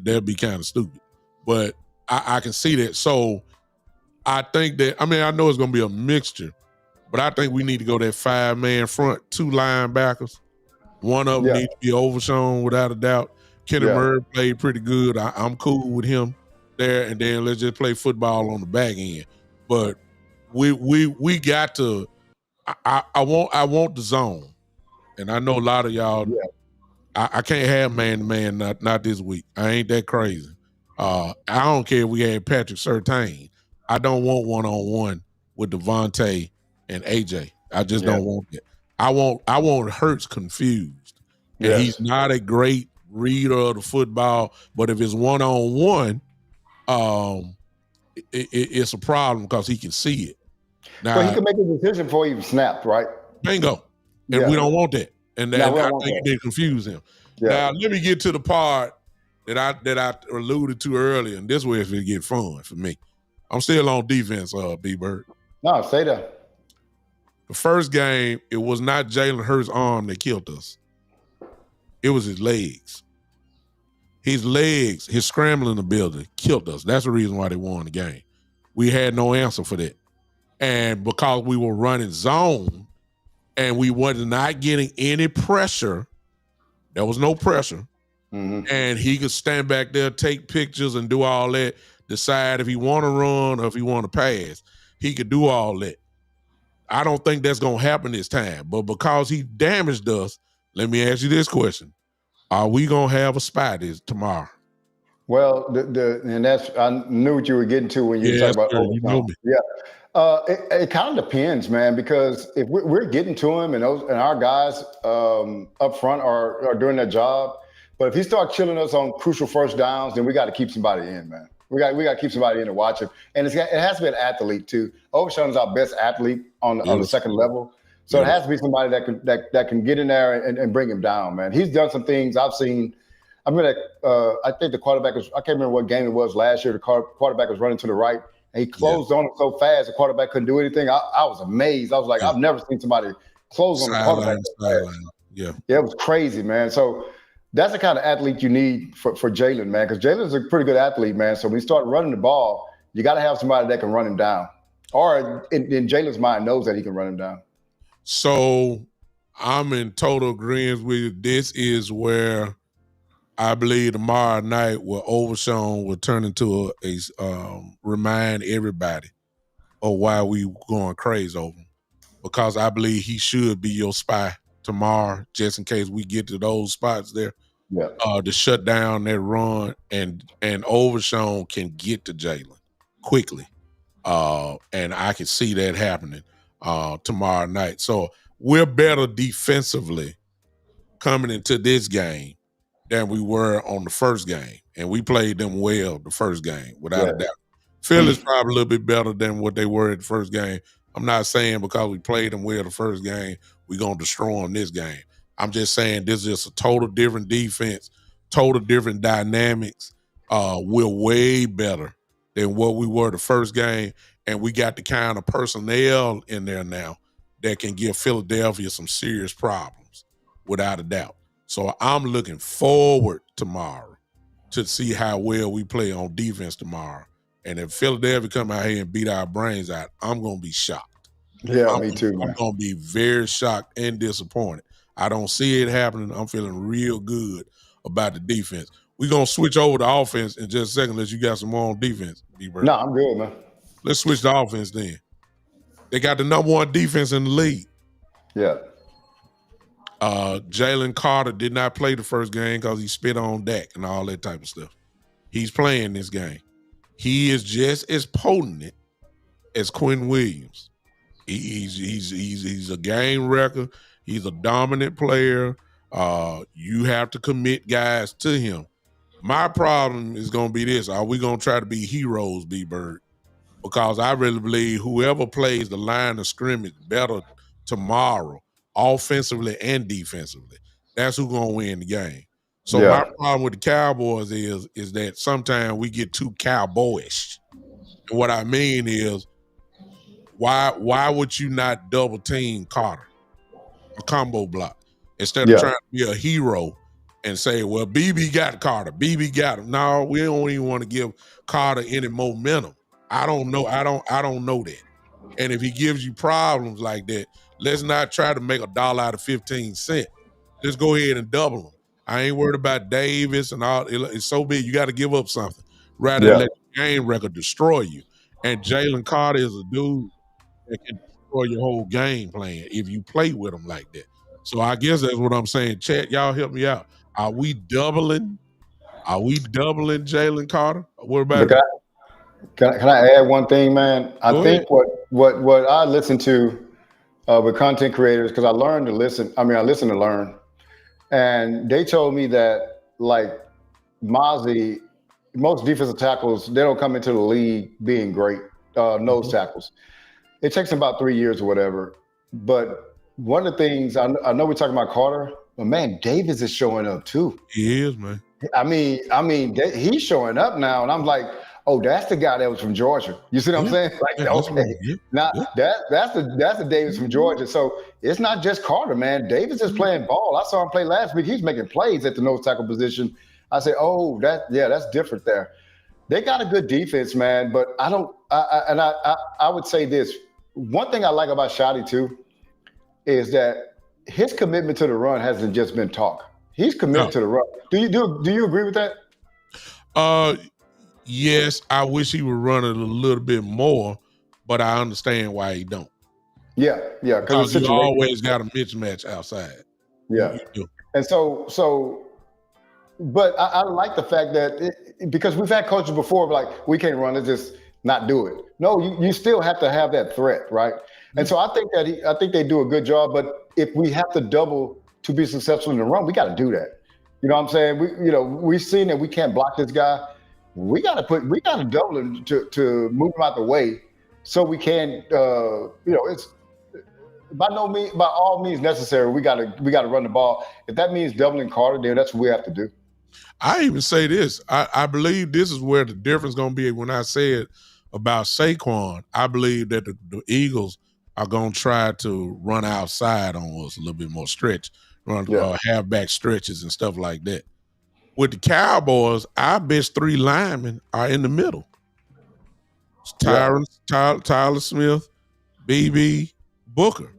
They'll be kind of stupid. But I can see that. So I think that I know it's gonna be a mixture, but I think we need to go that 5-man front, 2 linebackers. One of them needs to be Overshown without a doubt. Kenny Murray played pretty good. I'm cool with him there, and then let's just play football on the back end. But we got to. I want the zone, and I know a lot of y'all. Yeah. I can't have man to man not this week. I ain't that crazy. I don't care if we had Patrick Surtain. I don't want 1-on-1 with Devontae and AJ. I just don't want that. I want Hurts confused, and he's not a great reader of the football, but if it's 1-on-1, it's a problem because he can see it. Now he can make a decision before he even snapped, right? Bingo. And we don't want that. And I think they confuse him. Yeah. Now let me get to the part that I alluded to earlier, and this way it's gonna get fun for me. I'm still on defense, B-Bird. No, say that. The first game, it was not Jalen Hurts' arm that killed us. It was his legs. His legs, his scrambling ability killed us. That's the reason why they won the game. We had no answer for that. And because we were running zone and we were not getting any pressure, there was no pressure. Mm-hmm. And he could stand back there, take pictures and do all that, decide if he want to run or if he want to pass. He could do all that. I don't think that's going to happen this time. But because he damaged us, let me ask you this question. Are we gonna have a spy this tomorrow? Well, and that's I knew what you were getting to when you were talking about. You know me. Yeah, it kind of depends, man. Because if we're getting to him and our guys up front are doing their job, but if he starts killing us on crucial first downs, then we got to keep somebody in, man. We got to keep somebody in to watch him, and it has to be an athlete too. Overshown is our best athlete on the second level. So it has to be somebody that can get in there and bring him down, man. He's done some things I've seen. I think the quarterback was, I can't remember what game it was last year. The quarterback was running to the right, and he closed on him so fast, the quarterback couldn't do anything. I was amazed. I was like, I've never seen somebody close on the quarterback. Yeah, it was crazy, man. So that's the kind of athlete you need for Jalen, man, because Jalen's a pretty good athlete, man. So when you start running the ball, you got to have somebody that can run him down. Or in Jalen's mind knows that he can run him down. So I'm in total agreement with you. This is where I believe tomorrow night where Overshown will turn into a remind everybody of why we going crazy over him. Because I believe he should be your spy tomorrow, just in case we get to those spots there. Yeah. To shut down that run, and Overshown can get to Jalen quickly. And I can see that happening tomorrow night. So we're better defensively coming into this game than we were on the first game. And we played them well the first game, without a doubt. Philly's probably a little bit better than what they were at the first game. I'm not saying because we played them well the first game, we're going to destroy them this game. I'm just saying this is just a total different defense, total different dynamics. We're way better than what we were the first game, and we got the kind of personnel in there now that can give Philadelphia some serious problems, without a doubt. So I'm looking forward tomorrow to see how well we play on defense tomorrow. And if Philadelphia come out here and beat our brains out, I'm going to be shocked. Yeah, me too, I'm man. going to be very shocked and disappointed. I don't see it happening. I'm feeling real good about the defense. We're going to switch over to offense in just a second unless you got some more on defense, B-Bird. No, I'm good, man. Let's switch to offense then. They got the number one defense in the league. Yeah. Jalen Carter did not play the first game because he spit on Dak and all that type of stuff. He's playing this game. He is just as potent as Quinn Williams. He's a game wrecker. He's a dominant player. You have to commit guys to him. My problem is going to be this. Are we going to try to be heroes, B-Bird? Because I really believe whoever plays the line of scrimmage better tomorrow, offensively and defensively, that's who's going to win the game. So my problem with the Cowboys is that sometimes we get too cowboyish. And what I mean is, why would you not double team Carter, a combo block, instead of trying to be a hero and say, well, BB got Carter, BB got him. No, we don't even want to give Carter any momentum. I don't know that. And if he gives you problems like that, let's not try to make $1 out of 15 cents. Let's go ahead and double him. I ain't worried about Davis and all. It's so big, you got to give up something rather than let the game record destroy you. And Jalen Carter is a dude that can destroy your whole game plan if you play with him like that. So I guess that's what I'm saying. Chat, y'all help me out. Are we doubling Jalen Carter? What about it? Can I add one thing, man? I think what I listen to with content creators, because I learned to listen. I mean, I listen to learn. And they told me that, like, Mozzie, most defensive tackles, they don't come into the league being great nose tackles. It takes them about 3 years or whatever. But one of the things, I know we're talking about Carter, but, man, Davis is showing up too. He is, man. I mean, he's showing up now. And I'm like, oh, that's the guy that was from Georgia. You see what I'm saying? Like, okay, now that's the Davis from Georgia. So it's not just Carter, man. Davis is playing ball. I saw him play last week. He's making plays at the nose tackle position. I say, oh, that's different there. They got a good defense, man. But I would say this. One thing I like about Shotty too is that his commitment to the run hasn't just been talk. He's committed to the run. Do you agree with that? Yes, I wish he would run it a little bit more, but I understand why he don't. Yeah, because you always got a mismatch outside. Yeah, and so, but I like the fact that because we've had coaches before, like, we can't run, let's just not do it. No, you still have to have that threat, right? And so I think they do a good job. But if we have to double to be successful in the run, we got to do that. You know what I'm saying? We've seen that we can't block this guy. We got to double him to move him out the way, so we can. It's by all means necessary. We got to run the ball. If that means doubling Carter, then that's what we have to do. I even say this. I believe this is where the difference is going to be. When I said about Saquon, I believe that the Eagles are going to try to run outside on us a little bit more, halfback stretches and stuff like that. With the Cowboys, our best 3 linemen are in the middle. It's Tyler Smith, BB, Booker.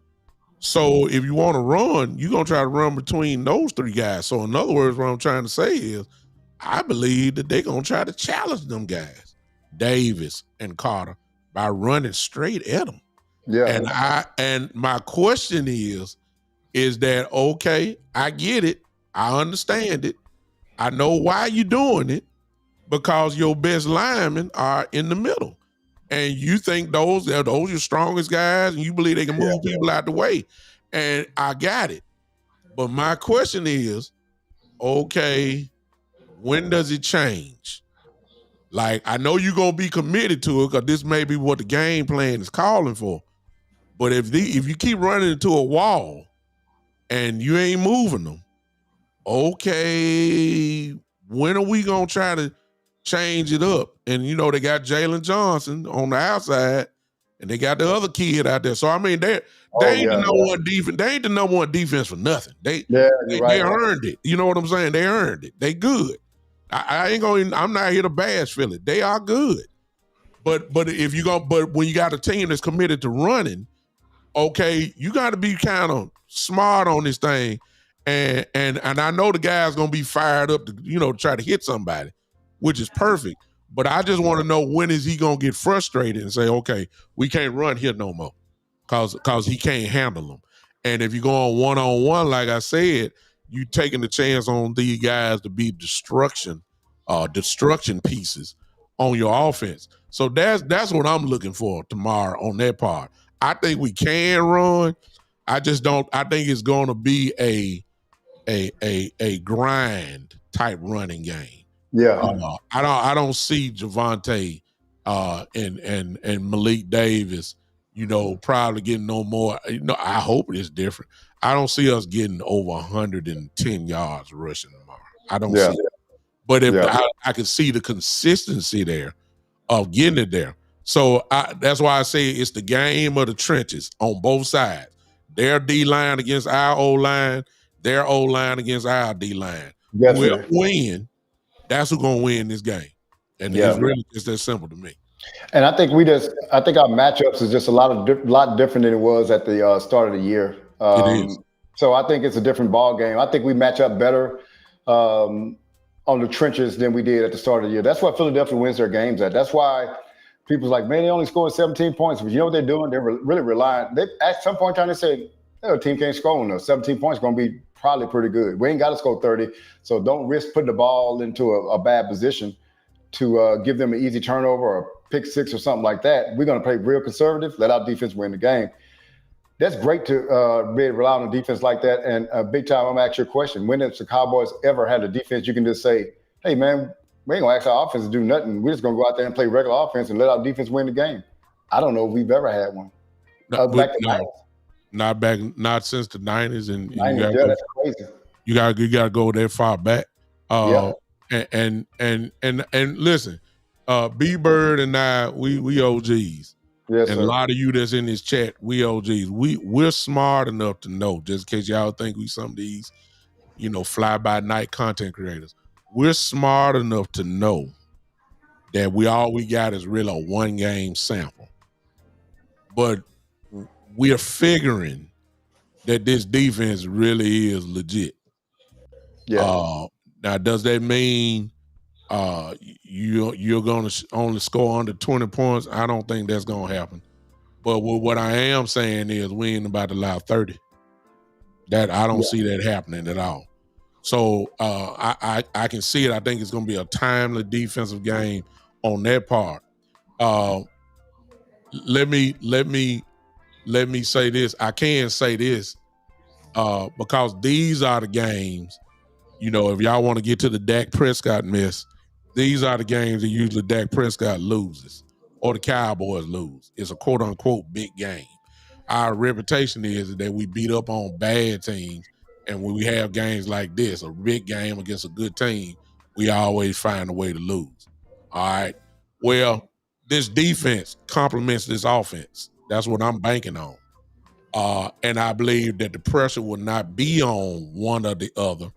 So if you want to run, you're going to try to run between those 3 guys. So in other words, what I'm trying to say is I believe that they're going to try to challenge them guys, Davis and Carter, by running straight at them. Yeah. And my question is that, okay, I get it. I understand it. I know why you're doing it, because your best linemen are in the middle. And you think those are your strongest guys, and you believe they can move people out the way. And I got it. But my question is, okay, when does it change? Like, I know you're gonna be committed to it, because this may be what the game plan is calling for. But if you keep running into a wall and you ain't moving them, okay, when are we gonna try to change it up? And they got Jalen Johnson on the outside, and they got the other kid out there. So I mean, they ain't the number one defense. They ain't the number one defense for nothing. They earned it. You know what I'm saying? They earned it. They good. I'm not here to bash Philly. They are good. But when you got a team that's committed to running, okay, you got to be kind of smart on this thing. And I know the guy's gonna be fired up to try to hit somebody, which is perfect. But I just want to know, when is he gonna get frustrated and say, okay, we can't run here no more, cause he can't handle them. And if you go on one-on-one, like I said, you taking the chance on these guys to be destruction pieces on your offense. So that's what I'm looking for tomorrow on that part. I think we can run. I just don't. I think it's going to be a grind type running game. Yeah. I don't see Javonte and Malik Davis, probably getting no more. I hope it's different. I don't see us getting over 110 yards rushing tomorrow. I don't see it. But if I can see the consistency there of getting it there. So that's why I say it's the game of the trenches on both sides. Their D-line against our O-line, their O-line against our D-line. Yes, Whoever win, that's who's going to win this game. And it's really just that simple to me. And I think our matchups is just a lot different than it was at the start of the year. It is. So I think it's a different ball game. I think we match up better on the trenches than we did at the start of the year. That's why Philadelphia wins their games at. That's why people's like, man, they only scored 17 points. But you know what they're doing? They're really relying. At some point in time, they said, the team can't score on us. 17 points is going to be probably pretty good. We ain't got to score 30, so don't risk putting the ball into a bad position to give them an easy turnover or a pick six or something like that. We're going to play real conservative, let our defense win the game. That's great to be able to rely on a defense like that. And big time, I'm going to ask you a question. When has the Cowboys ever had a defense you can just say, hey, man, we ain't going to ask our offense to do nothing. We're just going to go out there and play regular offense and let our defense win the game? I don't know if we've ever had one. Not since the 90s. And that's crazy. You gotta go that far back. And listen, B-Bird and I, we OGs. Yes, and sir. A lot of you that's in this chat, we OGs. We're smart enough to know, just in case y'all think we some of these, fly-by-night content creators. We're smart enough to know that all we got is really a one-game sample. But we're figuring that this defense really is legit. Yeah. Now, does that mean you're going to only score under 20 points? I don't think that's going to happen. But what I am saying is we ain't about to allow 30. That I don't see that happening at all. So I can see it. I think it's going to be a timely defensive game on that part. Let me say this. I can say this because these are the games. If y'all want to get to the Dak Prescott mess, these are the games that usually Dak Prescott loses or the Cowboys lose. It's a quote-unquote big game. Our reputation is that we beat up on bad teams, and when we have games like this, a big game against a good team, we always find a way to lose. All right? Well, this defense complements this offense. That's what I'm banking on. And I believe that the pressure will not be on one or the other.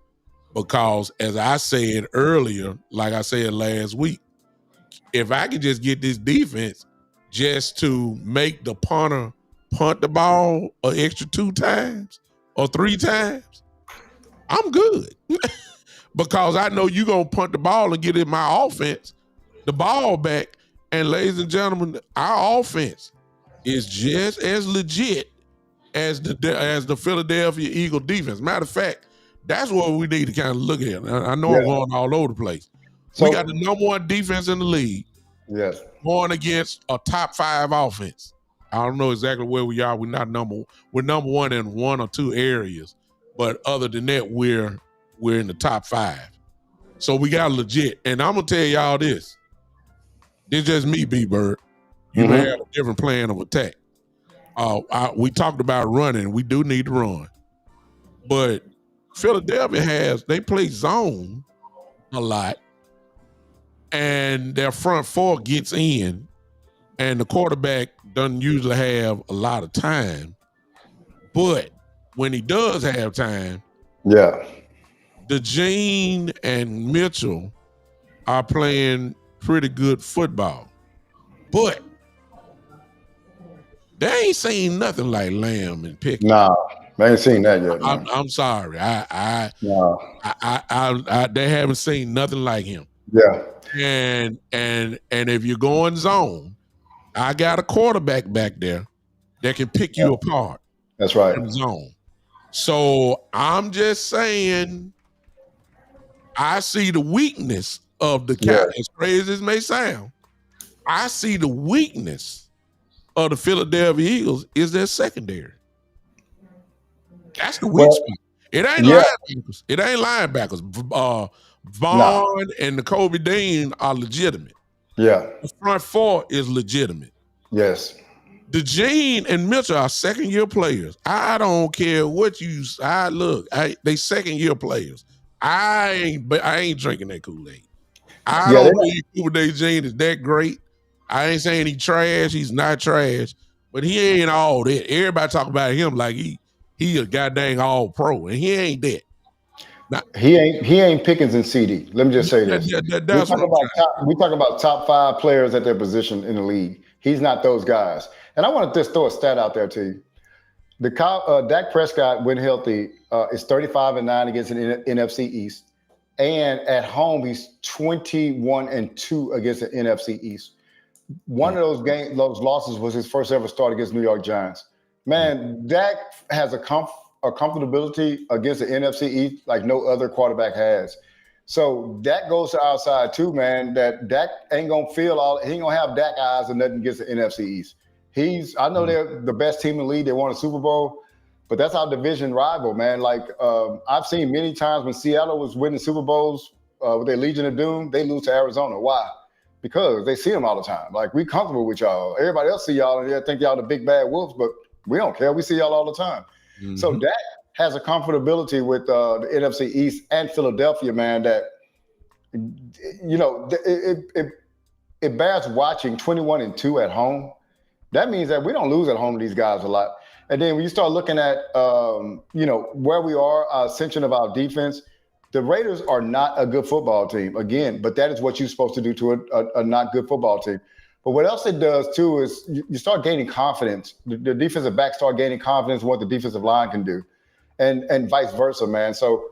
Because as I said earlier, like I said last week, if I could just get this defense just to make the punter punt the ball an extra 2 times or 3 times, I'm good. Because I know you're going to punt the ball and get in my offense the ball back. And ladies and gentlemen, our offense is just as legit as the Philadelphia Eagle defense. Matter of fact, That's what we need to kind of look at. I know I'm Yeah. going all over the place. So We got the number one defense in the league yes, going against a top 5 offense. I don't know exactly where we are. We're number one in one or two areas, but other than that, we're in the top 5. So we got legit. And I'm gonna tell y'all this. It's just me, B-Bird. You may have a different plan of attack. We talked about running. We do need to run. But Philadelphia they play zone a lot, and their front 4 gets in, and the quarterback doesn't usually have a lot of time. But when he does have time, DeJean and Mitchell are playing pretty good football. But they ain't seen nothing like Lamb and Pickett. Nah, I ain't seen that yet. I'm sorry. They haven't seen nothing like him. Yeah. And if you're going zone, I got a quarterback back there that can pick you apart. That's right. In zone. So I'm just saying, I see the weakness of the Cowboys. As crazy as it may sound, I see the weakness of the Philadelphia Eagles is their secondary. That's the weak spot. It ain't linebackers. It ain't linebackers. Vaughn and N'Kobe Dean are legitimate. Yeah. The front 4 is legitimate. Yes. DeJean and Mitchell are second-year players. I don't care what you they second-year players. I ain't drinking that Kool-Aid. I don't believe Cooper DeJean is that great. I ain't saying he's trash. He's not trash, but he ain't all that. Everybody talk about him like he a goddamn all pro, and he ain't that. Now, he ain't Pickens and CD. Let me just say this. That's we talk about top 5 players at their position in the league. He's not those guys. And I want to just throw a stat out there to you. Dak Prescott, when healthy, is 35-9 against an NFC East. And at home, he's 21-2 against the NFC East. One of those losses was his first ever start against New York Giants. Man, Dak has a comfortability against the NFC East like no other quarterback has. So that goes to our side too, man, that Dak ain't going to he ain't going to have Dak eyes and nothing against the NFC East. I know they're the best team in the league. They won a Super Bowl, but that's our division rival, man. Like I've seen many times when Seattle was winning Super Bowls with their Legion of Doom, they lose to Arizona. Why? Because they see them all the time. Like, we comfortable with y'all. Everybody else see y'all and they think y'all the big bad wolves, but we don't care. We see y'all all the time. Mm-hmm. So Dak has a comfortability with the NFC East and Philadelphia, man, that, you know, it bears watching 21-2 at home. That means that we don't lose at home to these guys a lot. And then when you start looking at, you know, where we are, ascension of our defense, the Raiders are not a good football team, again, but that is what you're supposed to do to a not good football team. But what else it does, too, is you start gaining confidence. The defensive backs start gaining confidence in what the defensive line can do, and vice versa, man. So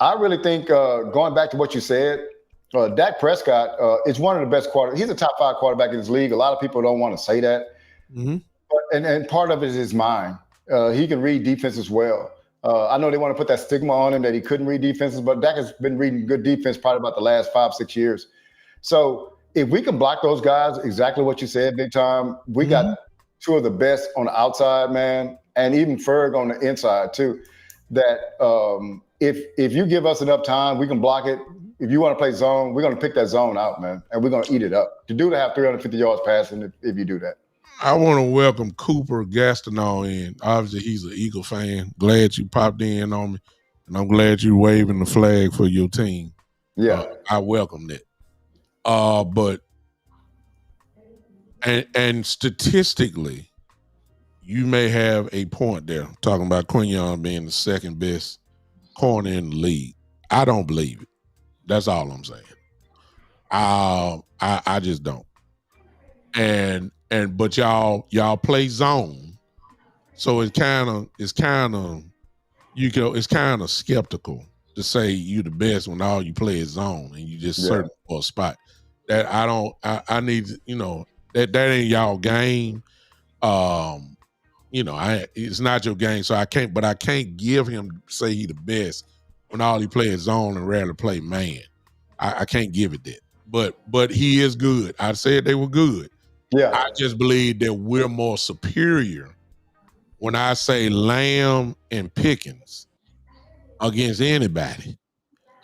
I really think, going back to what you said, Dak Prescott is one of the best quarterbacks. He's a top 5 quarterback in this league. A lot of people don't want to say that. Mm-hmm. And part of it is his mind. He can read defense as well. I know they want to put that stigma on him that he couldn't read defenses, but Dak has been reading good defense probably about the last 5-6 years. So if we can block those guys, exactly what you said, big time, we got 2 of the best on the outside, man, and even Ferg on the inside too. That if you give us enough time, we can block it. If you want to play zone, we're going to pick that zone out, man, and we're going to eat it up. To do to have 350 yards passing if you do that. I want to welcome Cooper Gastineau in. Obviously, he's an Eagle fan. Glad you popped in on me, and I'm glad you're waving the flag for your team. Yeah, I welcome that. But statistically, you may have a point there talking about Quinyon being the second best corner in the league. I don't believe it. That's all I'm saying. I just don't. But y'all play zone, so it's kind of skeptical to say you the best when all you play is zone and you just searching for a spot. That I need, you know, that ain't y'all game. You know, it's not your game, so I can't give him say he the best when all he plays zone and rarely play man. I can't give it that. But he is good. I said they were good. Yeah. I just believe that we're more superior when I say Lamb and Pickens against anybody.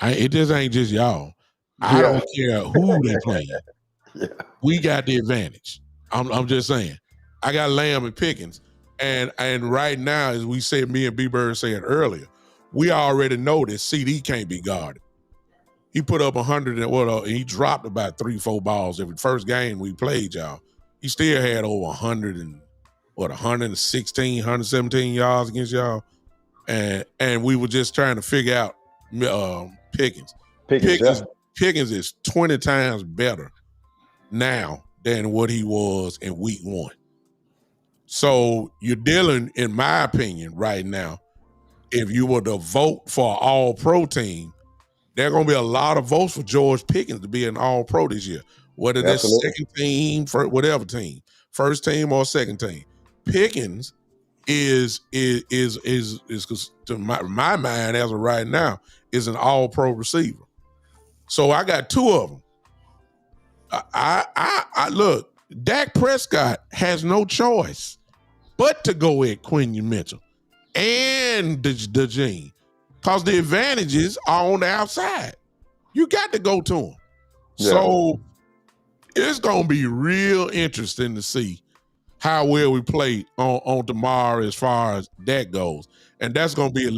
It just ain't just y'all. I don't care who they playing. Yeah. We got the advantage. I'm just saying. I got Lamb and Pickens. And right now, as we said, me and B-Bird said earlier, we already know that CD can't be guarded. He put up 100 and he dropped about 3-4 balls every first game we played, y'all. He still had over 116, 117 yards against y'all. And we were just trying to figure out Pickens. Pickens is 20 times better now than what he was in week 1. So you're dealing, in my opinion, right now, if you were to vote for an all-pro team, there are going to be a lot of votes for George Pickens to be an all-pro this year, whether that's second team, whatever team, first team or second team. Pickens is to my mind as of right now is an all-pro receiver. So I got 2 of them. I look, Dak Prescott has no choice but to go at Quentin Mitchell and the Gene, because the advantages are on the outside. You got to go to him. Yeah. So it's going to be real interesting to see how well we play on tomorrow as far as that goes. And that's going to be,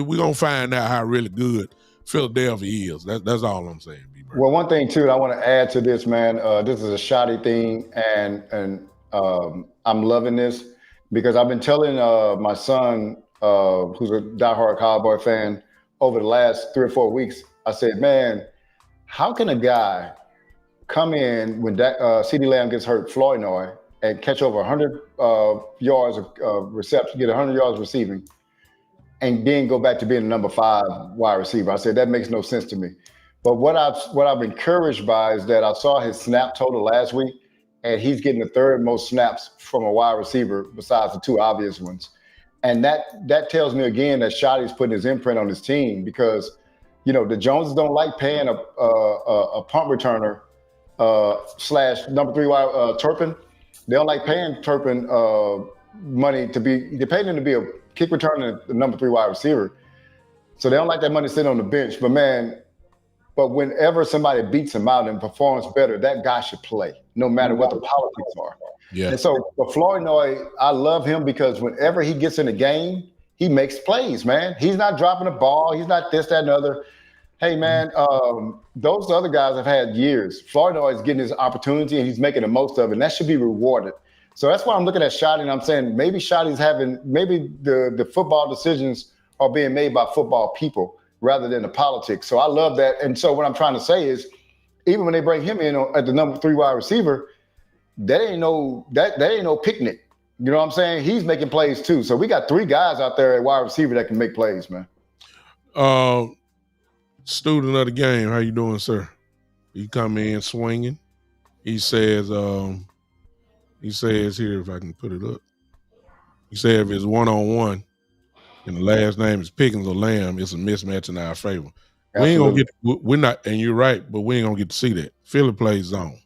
we're going to find out how really good Philadelphia is. That's all I'm saying. Well, one thing too, I want to add to this, man. This is a shoddy thing, and I'm loving this because I've been telling my son, who's a diehard Cowboy fan, over the last 3 or 4 weeks. I said, man, how can a guy come in when CeeDee Lamb gets hurt, Flournoy, and catch over 100 yards of reception, get 100 yards receiving, and then go back to being the number 5 wide receiver? I said, that makes no sense to me. But what I've been encouraged by is that I saw his snap total last week, and he's getting the 3rd most snaps from a wide receiver besides the 2 obvious ones. And that tells me again that Shoddy's putting his imprint on his team because, you know, the Joneses don't like paying a punt returner / number 3 wide Turpin. They don't like paying Turpin money they pay him to be a kick returner and the number 3 wide receiver. So they don't like that money sitting on the bench. But whenever somebody beats him out and performs better, that guy should play, no matter what the politics are. Yeah. And so for Flournoy, I love him because whenever he gets in a game, he makes plays, man. He's not dropping the ball. He's not this, that, and other. Hey, man, those other guys have had years. Flournoy is getting his opportunity, and he's making the most of it, and that should be rewarded. So that's why I'm looking at Shoddy, and I'm saying maybe maybe the football decisions are being made by football people rather than the politics. So I love that. And so what I'm trying to say is, even when they bring him in at the number 3 wide receiver, that ain't no picnic. You know what I'm saying? He's making plays too. So we got 3 guys out there at wide receiver that can make plays, man. Student of the game, how you doing, sir? He come in swinging. He says here, if I can put it up, he said if it's 1-on-1, and the last name is Pickens or Lamb, it's a mismatch in our favor. Absolutely. We're not, and you're right, but we ain't gonna get to see that. Philly plays zone.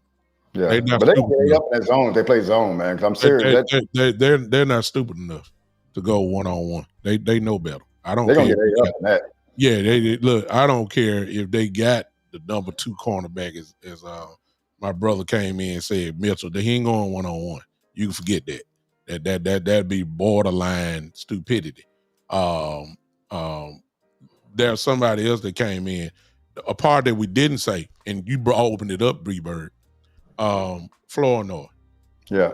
Yeah, but they can get up in that zone if they play zone, man. Because I'm serious. They're not stupid enough to go 1-on-1. They know better. I don't care. They're gonna get up in that. Yeah, they look. I don't care if they got the number 2 cornerback as my brother came in and said Mitchell. He ain't going 1-on-1. You can forget that. That'd be borderline stupidity. There's somebody else that came in, a part that we didn't say, and you opened it up, Bree-Bird. Flournoy. Yeah.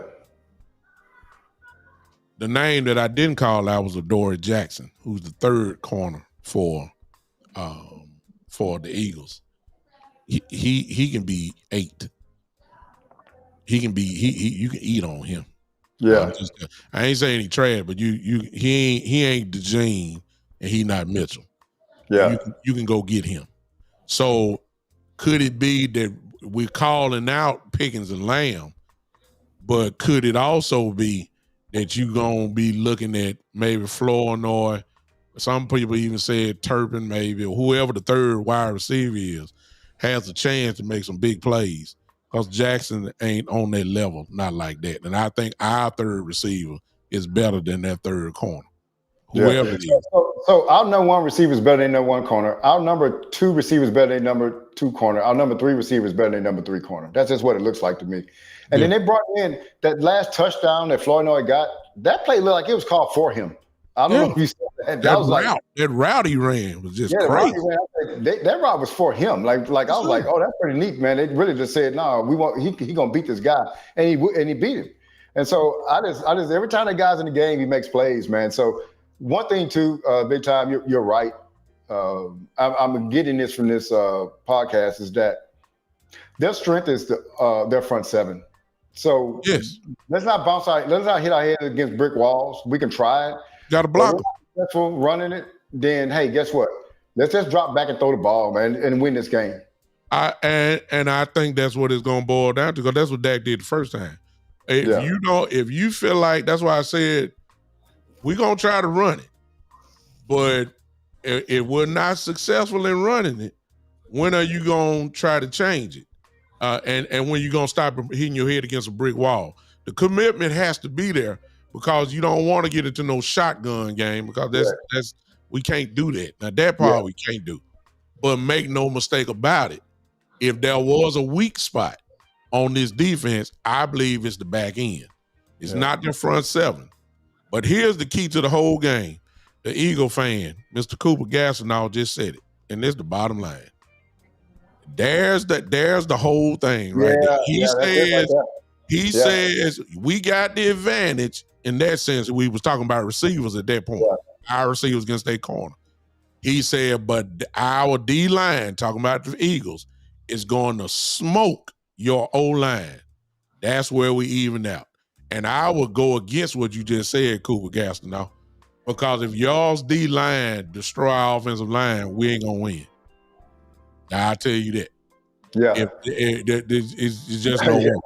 The name that I didn't call out was Adoree Jackson, who's the 3rd corner for the Eagles. He can be 8. He can be you can eat on him. Yeah. I ain't saying he trash, but he ain't the Gene and he not Mitchell. Yeah. You can go get him. So could it be that we're calling out Pickens and Lamb, but could it also be that you gonna be looking at maybe Flournoy, Some people even said Turpin maybe, or whoever the third wide receiver is, has a chance to make some big plays because Jackson ain't on that level, not like that. And I think our third receiver is better than that third corner, whoever it is. So our number one receiver is better than number one corner. Our number two receiver is better than number two corner. Our number three receiver is better than number three corner. That's just what it looks like to me. And then they brought in that last touchdown that Flournoy got. That play looked like it was called for him. I don't know if you saw that. That route he ran was just crazy. That route was for him. Like I was like, oh, that's pretty neat, man. They really just said, no, we want he gonna beat this guy, and he beat him. And so I just every time that guy's in the game, he makes plays, man. So one thing too, big time, you're right. I'm getting this from this podcast is that their strength is their front seven. So let's not bounce out. Let's not hit our head against brick walls. We can try it. Got to block them. Running it, then hey, guess what? Let's just drop back and throw the ball, man, and win this game. And I think that's what it's going to boil down to because that's what Dak did the first time. If you feel like, that's why I said we're going to try to run it, but if we're not successful in running it, when are you going to try to change it? And when you going to stop hitting your head against a brick wall? The commitment has to be there because you don't want to get into no shotgun game because that's we can't do that. Now that part we can't do. But make no mistake about it. If there was a weak spot on this defense, I believe it's the back end. It's not the front seven. But here's the key to the whole game. The Eagle fan, Mr. Cooper Gastineau just said it, and this is the bottom line. There's the whole thing right there. He says we got the advantage in that sense. We was talking about receivers at that point. Our receivers against their corner. He said, but our D-line, talking about the Eagles, is going to smoke your O-line. That's where we even out. And I would go against what you just said, Cooper Gastineau, because if y'all's D-line destroy our offensive line, we ain't going to win. I'll tell you that. Yeah. It's just no one.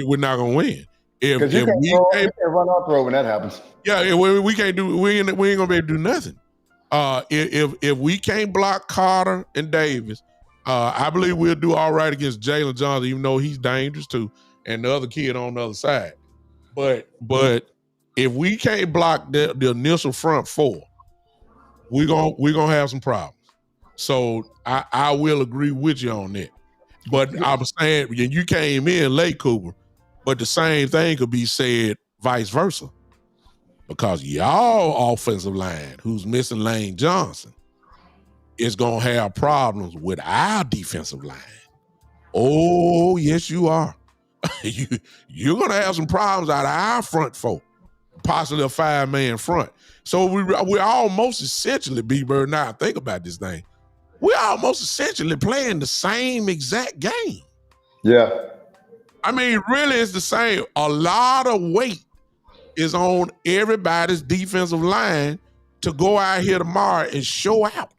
We're not going to win. Because you can't run off the road when that happens. Yeah, we can't do. We ain't gonna be able to do nothing. If we can't block Carter and Davis, I believe we'll do all right against Jalen Johnson, even though he's dangerous too, and the other kid on the other side. But if we can't block the initial front four, we're gonna have some problems. So I will agree with you on that. But I'm saying you came in late, Cooper. But the same thing could be said vice versa. Because y'all offensive line, who's missing Lane Johnson, is going to have problems with our defensive line. Oh, yes, you are. You're going to have some problems out of our front four, possibly a 5-man front. So we're almost essentially, B-Bird, now think about this thing. We're almost essentially playing the same exact game. Yeah. I mean, really, it's the same. A lot of weight is on everybody's defensive line to go out here tomorrow and show out.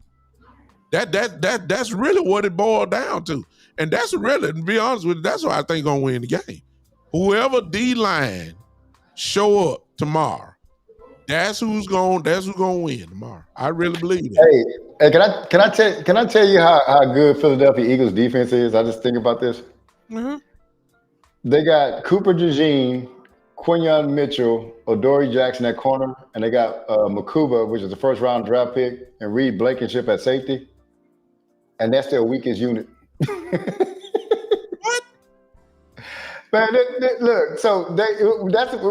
That's really what it boiled down to. And that's really, to be honest with you, that's what I think gonna win the game. Whoever D-line show up tomorrow, that's who's gonna win tomorrow. I really believe that. Hey, can I tell you how good Philadelphia Eagles defense is? I just think about this. Mm-hmm. They got Cooper DeJean, Quinyon Mitchell, Adoree Jackson at corner, and they got Makuba, which is the first-round draft pick, and Reed Blankenship at safety. And that's their weakest unit. What? Man, look, so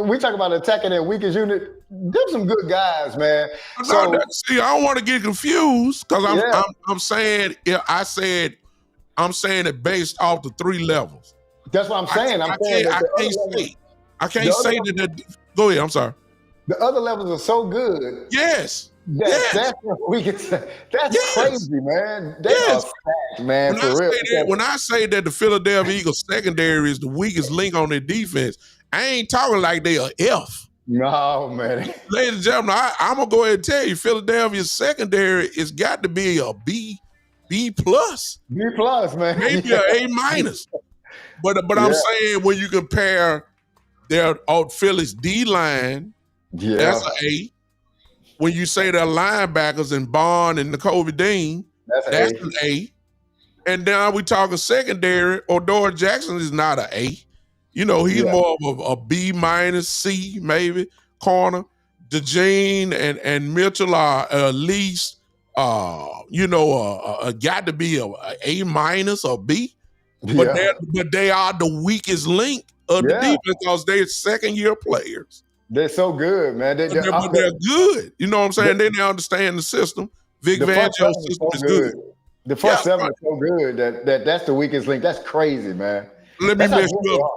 we talk about attacking their weakest unit. They're some good guys, man. I don't want to get confused because I'm saying it based off the three levels. That's what I'm saying. I can't say that. Go ahead. I'm sorry. The other levels are so good. Yes. That's what we can say. That's crazy, man. They are stacked, man. When I say that the Philadelphia Eagles secondary is the weakest link on their defense, I ain't talking like they are F. No, man. Ladies and gentlemen, I'm gonna go ahead and tell you, Philadelphia's secondary has got to be a B plus. B plus, man. Maybe an A minus. But I'm saying when you compare their Philly's D line, that's an A. When you say they're linebackers and Bond and N'Kobe Dean, that's an A. And now we talking secondary. Odor Jackson is not an A. You know, he's more of a B minus C, maybe, corner. DeJean and Mitchell are at least, got to be a minus or B. But they are the weakest link of the defense because they're second-year players. They're so good, man. But they're good. You know what I'm saying? They understand the system. Vic Fangio's system is good. The first seven is so good that's the weakest link. That's crazy, man. Let me mess you up.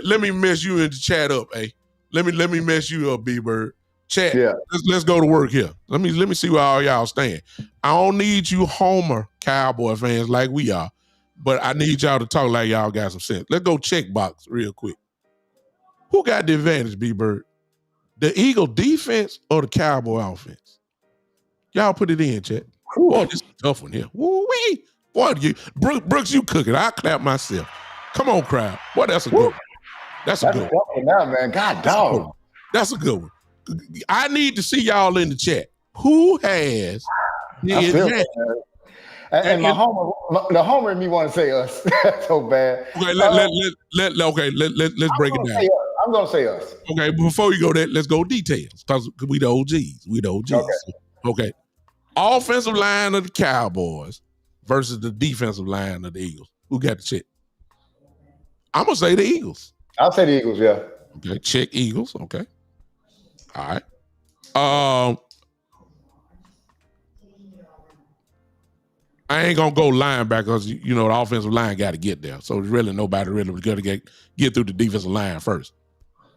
Let me mess you in the chat up, eh? Let me mess you up, B-Bird. Chat. Yeah. Let's go to work here. Let me see where all y'all stand. I don't need you Homer Cowboy fans like we are, but I need y'all to talk like y'all got some sense. Let's go check box real quick. Who got the advantage, B-Bird? The Eagle defense or the Cowboy offense? Y'all put it in, chat. Boy, this is a tough one here. Woo-wee. Boy, Brooks, you cooking. I clap myself. Come on, crowd. Boy, that's a good one. That's a good one. Now, man. God dog. That's a good one. I need to see y'all in the chat. Who has the advantage? And the homer in me want to say us. That's so bad. Okay, let's break it down. I'm gonna say us. Okay, before you go there, let's go details because we the OGs. Okay. Offensive line of the Cowboys versus the defensive line of the Eagles. Who got the check? I'm gonna say the Eagles. I'll say the Eagles. Yeah. Okay. Check Eagles. Okay. All right. I ain't gonna go linebacker because the offensive line got to get there. So there's really nobody really going to get through the defensive line first.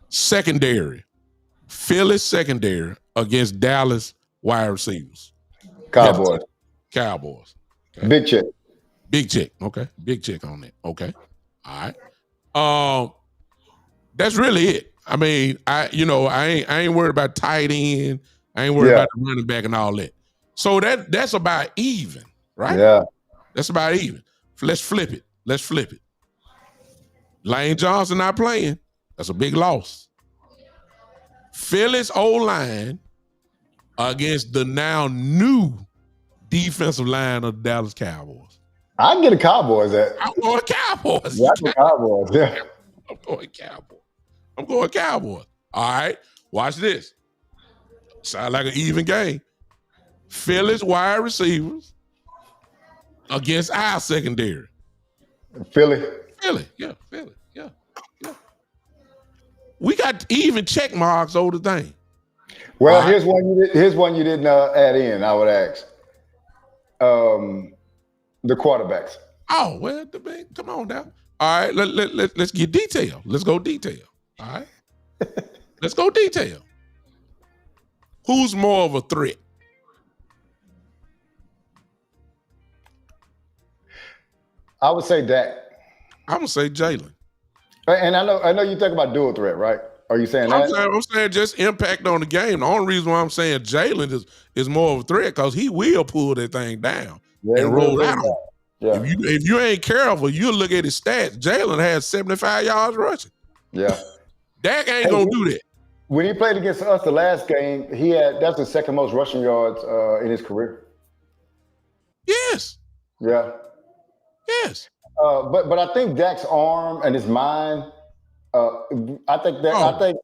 Secondary, Philly secondary against Dallas wide receivers. Cowboys. Okay. Big check. Okay. Big check on that. Okay. All right. That's really it. I mean, I ain't worried about tight end. I ain't worried about the running back and all that. So that's about even, right? Yeah. That's about even. Let's flip it. Lane Johnson not playing. That's a big loss. Philly's O-line against the now new defensive line of the Dallas Cowboys. I can get a Cowboys at. I'm going Cowboys. Yeah, I'm Cowboys. Yeah. I'm going Cowboys. All right. Watch this. Sound like an even game. Philly's wide receivers against our secondary. Philly. Yeah. We got even check marks over the thing. Well, here's one you didn't add in. I would ask. The quarterbacks. Oh well, come on now. All right, let's get detail. Let's go detail. All right, let's go detail. Who's more of a threat? I would say Dak. I'm gonna say Jalen. And I know you think about dual threat, right? Are you saying that? I'm saying just impact on the game. The only reason why I'm saying Jalen is more of a threat because he will pull that thing down and roll out. Yeah. If you ain't careful, you'll look at his stats. Jalen has 75 yards rushing. Yeah. Dak ain't gonna do that. When he played against us the last game, that's the second most rushing yards in his career. Yes. Yeah. Yes. But I think Dak's arm and his mind. I think we can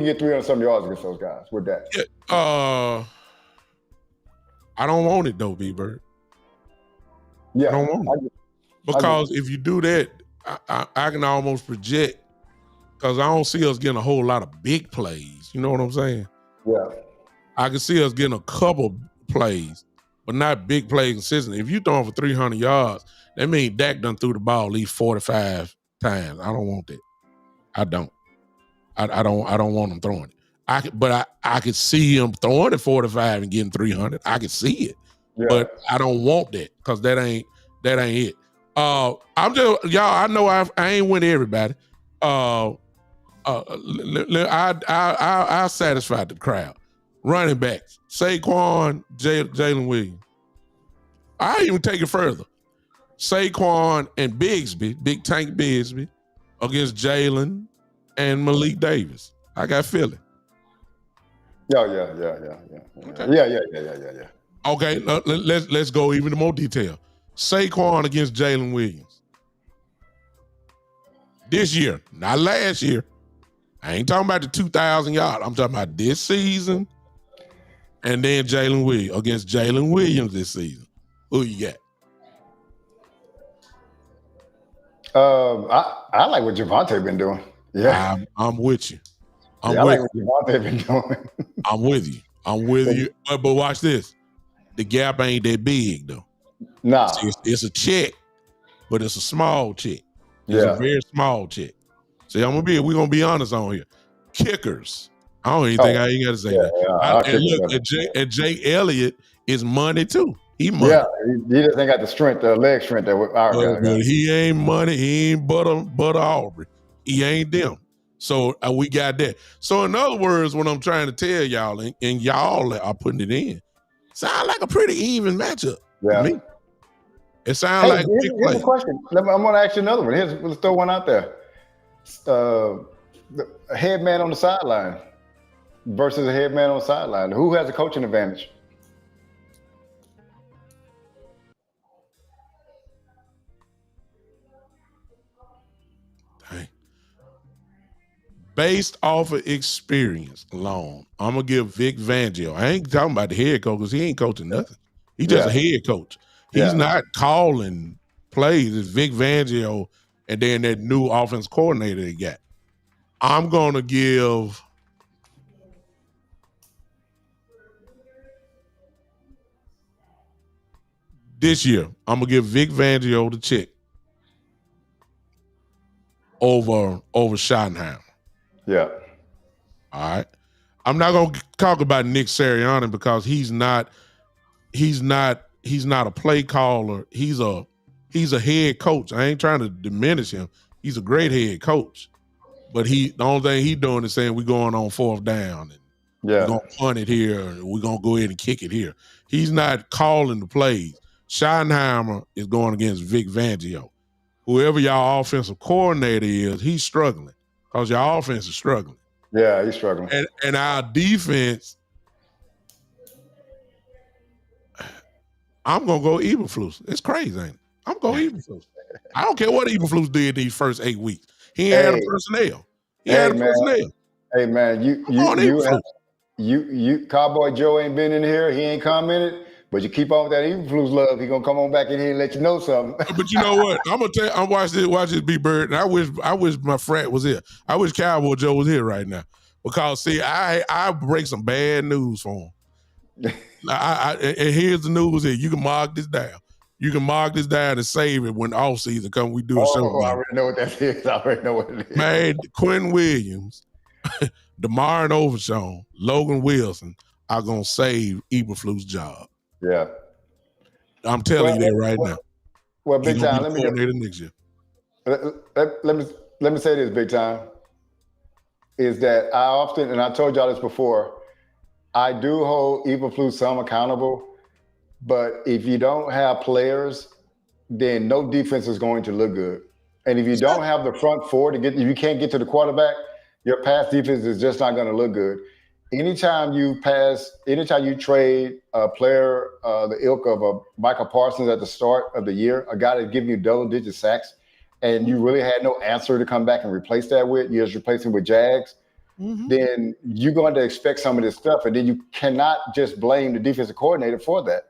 get 300-some yards against those guys with Dak. Yeah, I don't want it though, B-Bird. Yeah, I don't want it because if you do that, I can almost project because I don't see us getting a whole lot of big plays. You know what I'm saying? Yeah. I can see us getting a couple plays, but not big plays consistently. If you throwing for 300 yards, that means Dak done threw the ball at least 45 times. I don't want that. I don't. I don't want him throwing it. But I could see him throwing it 45 and getting 300. I could see it. Yeah. But I don't want that because that ain't it. I'm just y'all. I know I ain't with everybody. I satisfied the crowd. Running backs: Saquon, Jalen Williams. I even take it further. Saquon and Bigsby, Big Tank Bigsby, against Jalen and Malik Davis. I got Philly. Okay. Yeah. Okay, let's go even more detail. Saquon against Jalen Williams. This year, not last year. I ain't talking about the 2,000 yards. I'm talking about this season. And then Jalen Williams against Jalen Williams this season. Who you got? I like what Javonte been doing. Yeah, I'm with you. I like what Javonte been doing. I'm with you. But watch this. The gap ain't that big though. Nah, it's a check, but it's a small check. It's a very small check. See, we're gonna be honest on here. Kickers. I don't even think I ain't gotta say that. And Jake Elliott is money too. He money. Yeah, he just ain't got the strength, the leg strength that our guy got. He ain't money. He ain't butter Aubrey. He ain't them. So we got that. So in other words, what I'm trying to tell y'all, and y'all are putting it in, sound like a pretty even matchup to me. It sounds like here's a question. I'm going to ask you another one. Let's throw one out there. The head man on the sideline versus a head man on the sideline. Who has a coaching advantage? Based off of experience alone, I'm going to give Vic Fangio. I ain't talking about the head coach because he ain't coaching nothing. He's just a head coach. He's not calling plays. It's Vic Fangio and then that new offense coordinator they got. I'm going to give this year, I'm going to give Vic Fangio the check over Schottenheimer. Yeah. All right. I'm not going to talk about Nick Sirianni because he's not a play caller. He's a head coach. I ain't trying to diminish him. He's a great head coach. But the only thing he's doing is saying we're going on fourth down and we're going to punt it here and we're going to go ahead and kick it here. He's not calling the plays. Schottenheimer is going against Vic Fangio. Whoever y'all offensive coordinator is, he's struggling because y'all offense is struggling. Yeah, he's struggling. And our defense, I'm going to go Eberflus. It's crazy, ain't it? I'm going Eberflus. I don't care what Eberflus did these first 8 weeks. He ain't had a personnel. Hey, man, you Cowboy Joe ain't been in here. He ain't commented. But you keep on with that Eberflus love, he gonna come on back in here and let you know something. But you know what? I'm gonna tell you, I'm watch this B Bird, and I wish my frat was here. I wish Cowboy Joe was here right now. Because see, I break some bad news for him. And here's the news here. You can mark this down. You can mark this down and save it when the off season come. We do a show. I already know what that is. I already know what it is. Man, Quinn Williams, DeMar Overshawn, Logan Wilson are gonna save Eberflus' job. Yeah, I'm telling you that right now. Well, big time. Let next year. Let me say this, big time. Is that I often, and I told y'all this before, I do hold Eberflus some accountable, but if you don't have players, then no defense is going to look good. And if you don't have the front four if you can't get to the quarterback, your pass defense is just not going to look good. Anytime you trade a player, the ilk of Michael Parsons at the start of the year, a guy that's giving you double-digit sacks, and you really had no answer to come back and replace that with, you just replace him with Jags, then you're going to expect some of this stuff. And then you cannot just blame the defensive coordinator for that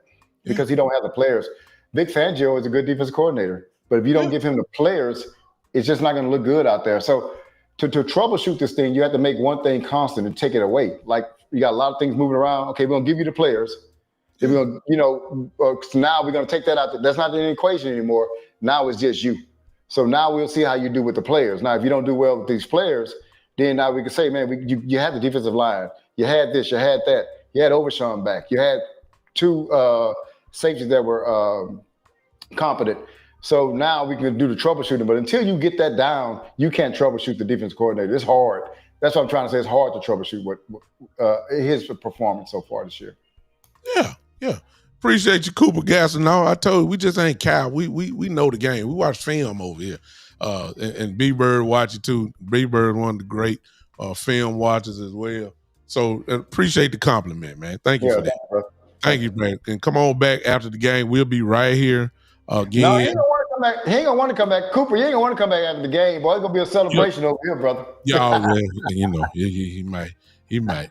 because he don't have the players. Vic Fangio is a good defensive coordinator, but if you don't give him the players, it's just not going to look good out there. So to troubleshoot this thing, you have to make one thing constant and take it away. Like you got a lot of things moving around. Okay, we're going to give you the players. Then we're going to, so now we're going to take that out. That's not in the equation anymore. Now it's just you. So now we'll see how you do with the players. Now, if you don't do well with these players, then now we can say, man, you had the defensive line. You had this, you had that. You had Overshawn back. You had two safeties that were competent. So now we can do the troubleshooting. But until you get that down, you can't troubleshoot the defense coordinator. It's hard. That's what I'm trying to say. It's hard to troubleshoot his performance so far this year. Yeah. Appreciate you, Cooper Gassino. I told you, we just ain't cow. We know the game. We watch film over here. And B-Bird watch it too. B-Bird one of the great film watchers as well. So appreciate the compliment, man. Thank you for that. Bro. Thank you, man. And come on back after the game. We'll be right here again. No, he ain't gonna want to come back. He ain't gonna want to come back. Cooper, you ain't gonna want to come back after the game, boy. It's gonna be a celebration over here, brother. Y'all, he might.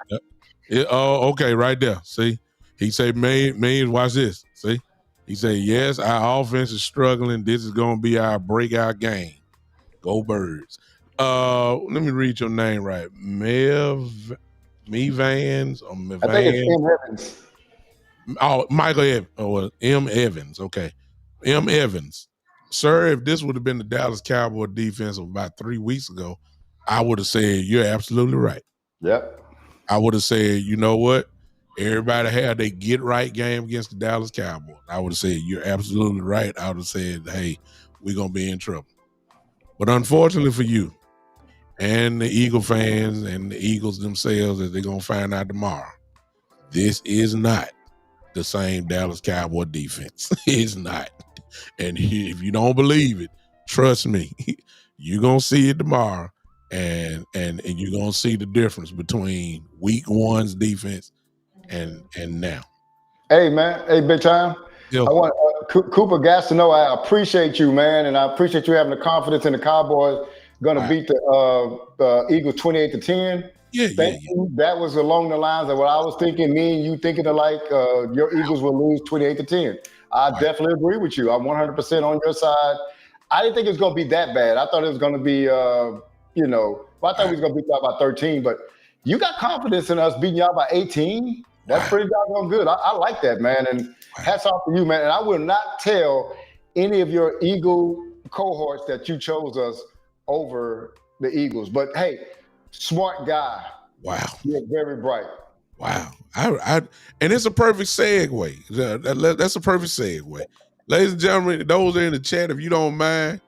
Okay, right there. See, he said, "Man, watch this." See, he said, "Yes, our offense is struggling. This is gonna be our breakout game. Go Birds." Let me read your name right. Mevans or Mevans? I think it's M. Evans. Oh, Michael Evans. Oh, M. Evans. Okay, M. Evans. Sir, if this would have been the Dallas Cowboy defense of about 3 weeks ago, I would have said you're absolutely right. Yep. I would have said, you know what? Everybody had their get right game against the Dallas Cowboys. I would have said, you're absolutely right. I would have said, hey, we're going to be in trouble. But unfortunately for you and the Eagle fans and the Eagles themselves, as they're going to find out tomorrow, this is not the same Dallas Cowboy defense. It's not. And if you don't believe it, trust me, you're going to see it tomorrow. And you're gonna see the difference between week one's defense and now. Hey man, hey big time. Yeah. I want Cooper Gastineau. I appreciate you, man, and I appreciate you having the confidence in the Cowboys gonna beat the Eagles 28-10. Thank you. That was along the lines of what I was thinking. Me and you thinking alike. Your Eagles will lose 28-10. I definitely agree with you. I'm 100% on your side. I didn't think it was gonna be that bad. I thought it was gonna be. I thought we was gonna beat y'all by 13, but you got confidence in us beating y'all by 18. That's pretty doggone good. I like that, man. And hats off to you, man. And I will not tell any of your Eagle cohorts that you chose us over the Eagles. But hey, smart guy. Wow. You're very bright. Wow. And it's a perfect segue. That's a perfect segue. Ladies and gentlemen, those in the chat, if you don't mind,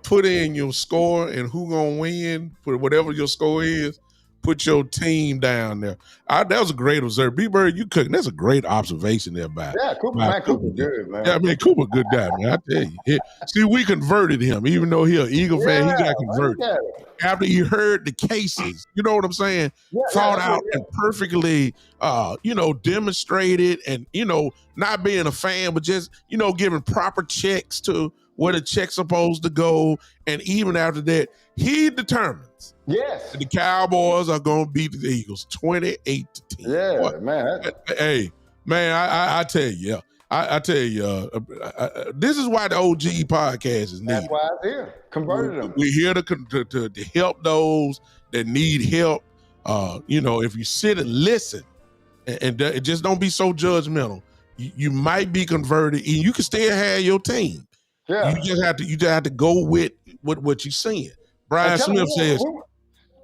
put in your score and who gonna win. Put whatever your score is. Put your team down there. That was a great observe. B-Bird, you cooking. That's a great observation there, Cooper good, man. Yeah, I mean, Cooper, good guy, man. I tell you. See, we converted him, even though he's an Eagle fan. He got converted after he heard the cases. You know what I'm saying? Thought out and perfectly, demonstrated, and not being a fan, but just giving proper checks to where the check's supposed to go. And even after that, he determines. Yes. The Cowboys are going to beat the Eagles 28-10. Yeah, man. Hey, man, I tell you, I tell you, this is why the OG podcast is needed. That's why I'm here. Converted them. We're here to help those that need help. If you sit and listen and just don't be so judgmental, you might be converted and you can still have your team. Yeah. You just have to go with what you're seeing. Brian Smith says,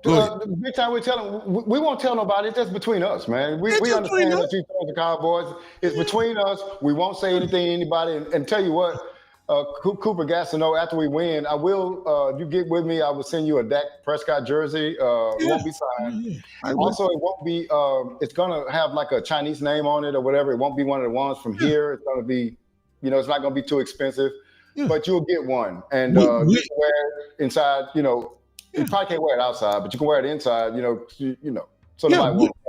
big time we won't tell nobody. It's just between us, man. We understand that you told the Cowboys. It's between us. We won't say anything to anybody. And tell you what, Cooper Gastineau, after we win, I will, you get with me, I will send you a Dak Prescott jersey. It won't be signed. Also, it won't be, it's going to have like a Chinese name on it or whatever. It won't be one of the ones from here. It's going to be, it's not going to be too expensive. Yeah. But you'll get one, and you can wear it inside. You probably can't wear it outside, but you can wear it inside. So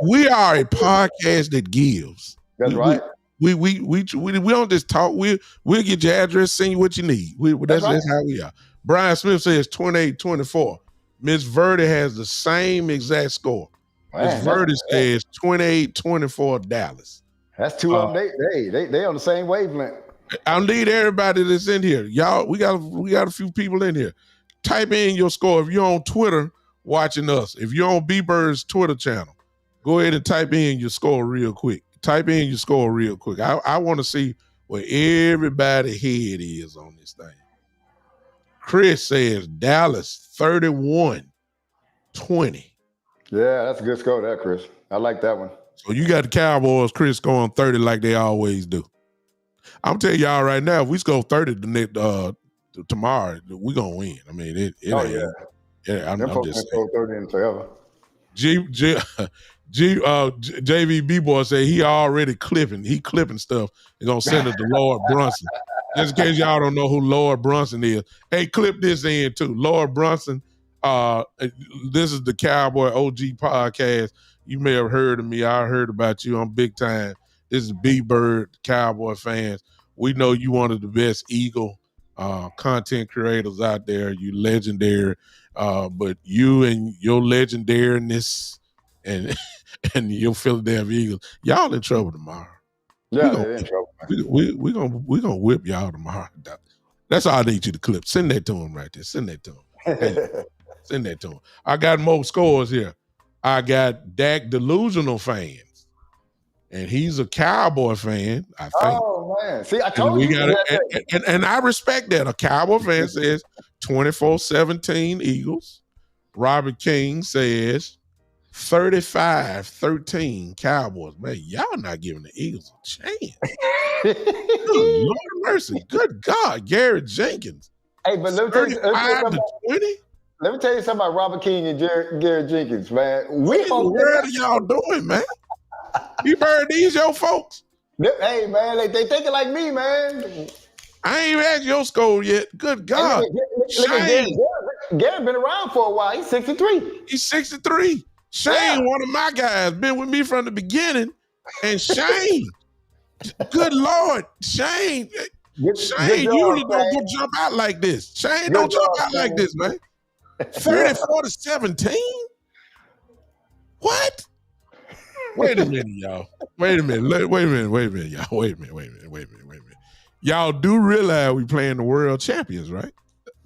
we are a podcast that gives. That's right. We don't just talk. We'll get your address, send you what you need. That's how we are. Brian Smith says 28-24. Miss Verdi has the same exact score. Miss Verdi says 28-24 Dallas. That's two of them. They on the same wavelength. I need everybody that's in here. Y'all, we got a few people in here. Type in your score. If you're on Twitter watching us, if you're on B-Bird's Twitter channel, go ahead and type in your score real quick. I want to see where everybody's head is on this thing. Chris says Dallas 31-20. Yeah, that's a good score there, Chris. I like that one. So you got the Cowboys, Chris, scoring 30 like they always do. I'm telling y'all right now, if we score 30 tomorrow, we're going to win. I mean, it I'm just saying. 30 in forever. JVB boy said he already clipping. He clipping stuff. He's going to send it to Lord Brunson. Just in case y'all don't know who Lord Brunson is. Hey, clip this in too. Lord Brunson, this is the Cowboy OG podcast. You may have heard of me. I heard about you. I'm big time. This is B-Bird, Cowboy fans. We know you one of the best Eagle content creators out there. You legendary. But you and your legendariness and and your Philadelphia Eagles, y'all in trouble tomorrow. Yeah, they're in trouble. We gonna whip y'all tomorrow. That's all I need you to clip. Send that to him right there. Send that to him. Hey, send that to him. I got more scores here. I got Dak delusional fans, and he's a Cowboy fan, I think. Oh man, see, I told you. And I respect that. A Cowboy fan says 24-17 Eagles. Robert King says 35-13 Cowboys. Man, y'all not giving the Eagles a chance. Good Lord of mercy. Good God. Garrett Jenkins. Hey, but let me tell you, 35-20? Let me tell you something about Robert King and Garrett Jenkins, man. What in the world are y'all doing, man? You heard these your folks? Hey, man, they thinking like me, man. I ain't even had your score yet. Good God. Look at Garrett been around for a while. He's 63. He's 63. Shane, one of my guys, been with me from the beginning. And Shane, good Lord, Shane, you don't go jump out like this. Shane, don't jump out like this, man. 34-17? What? Wait a minute, y'all. Wait a minute, y'all. Y'all do realize we playing the world champions, right?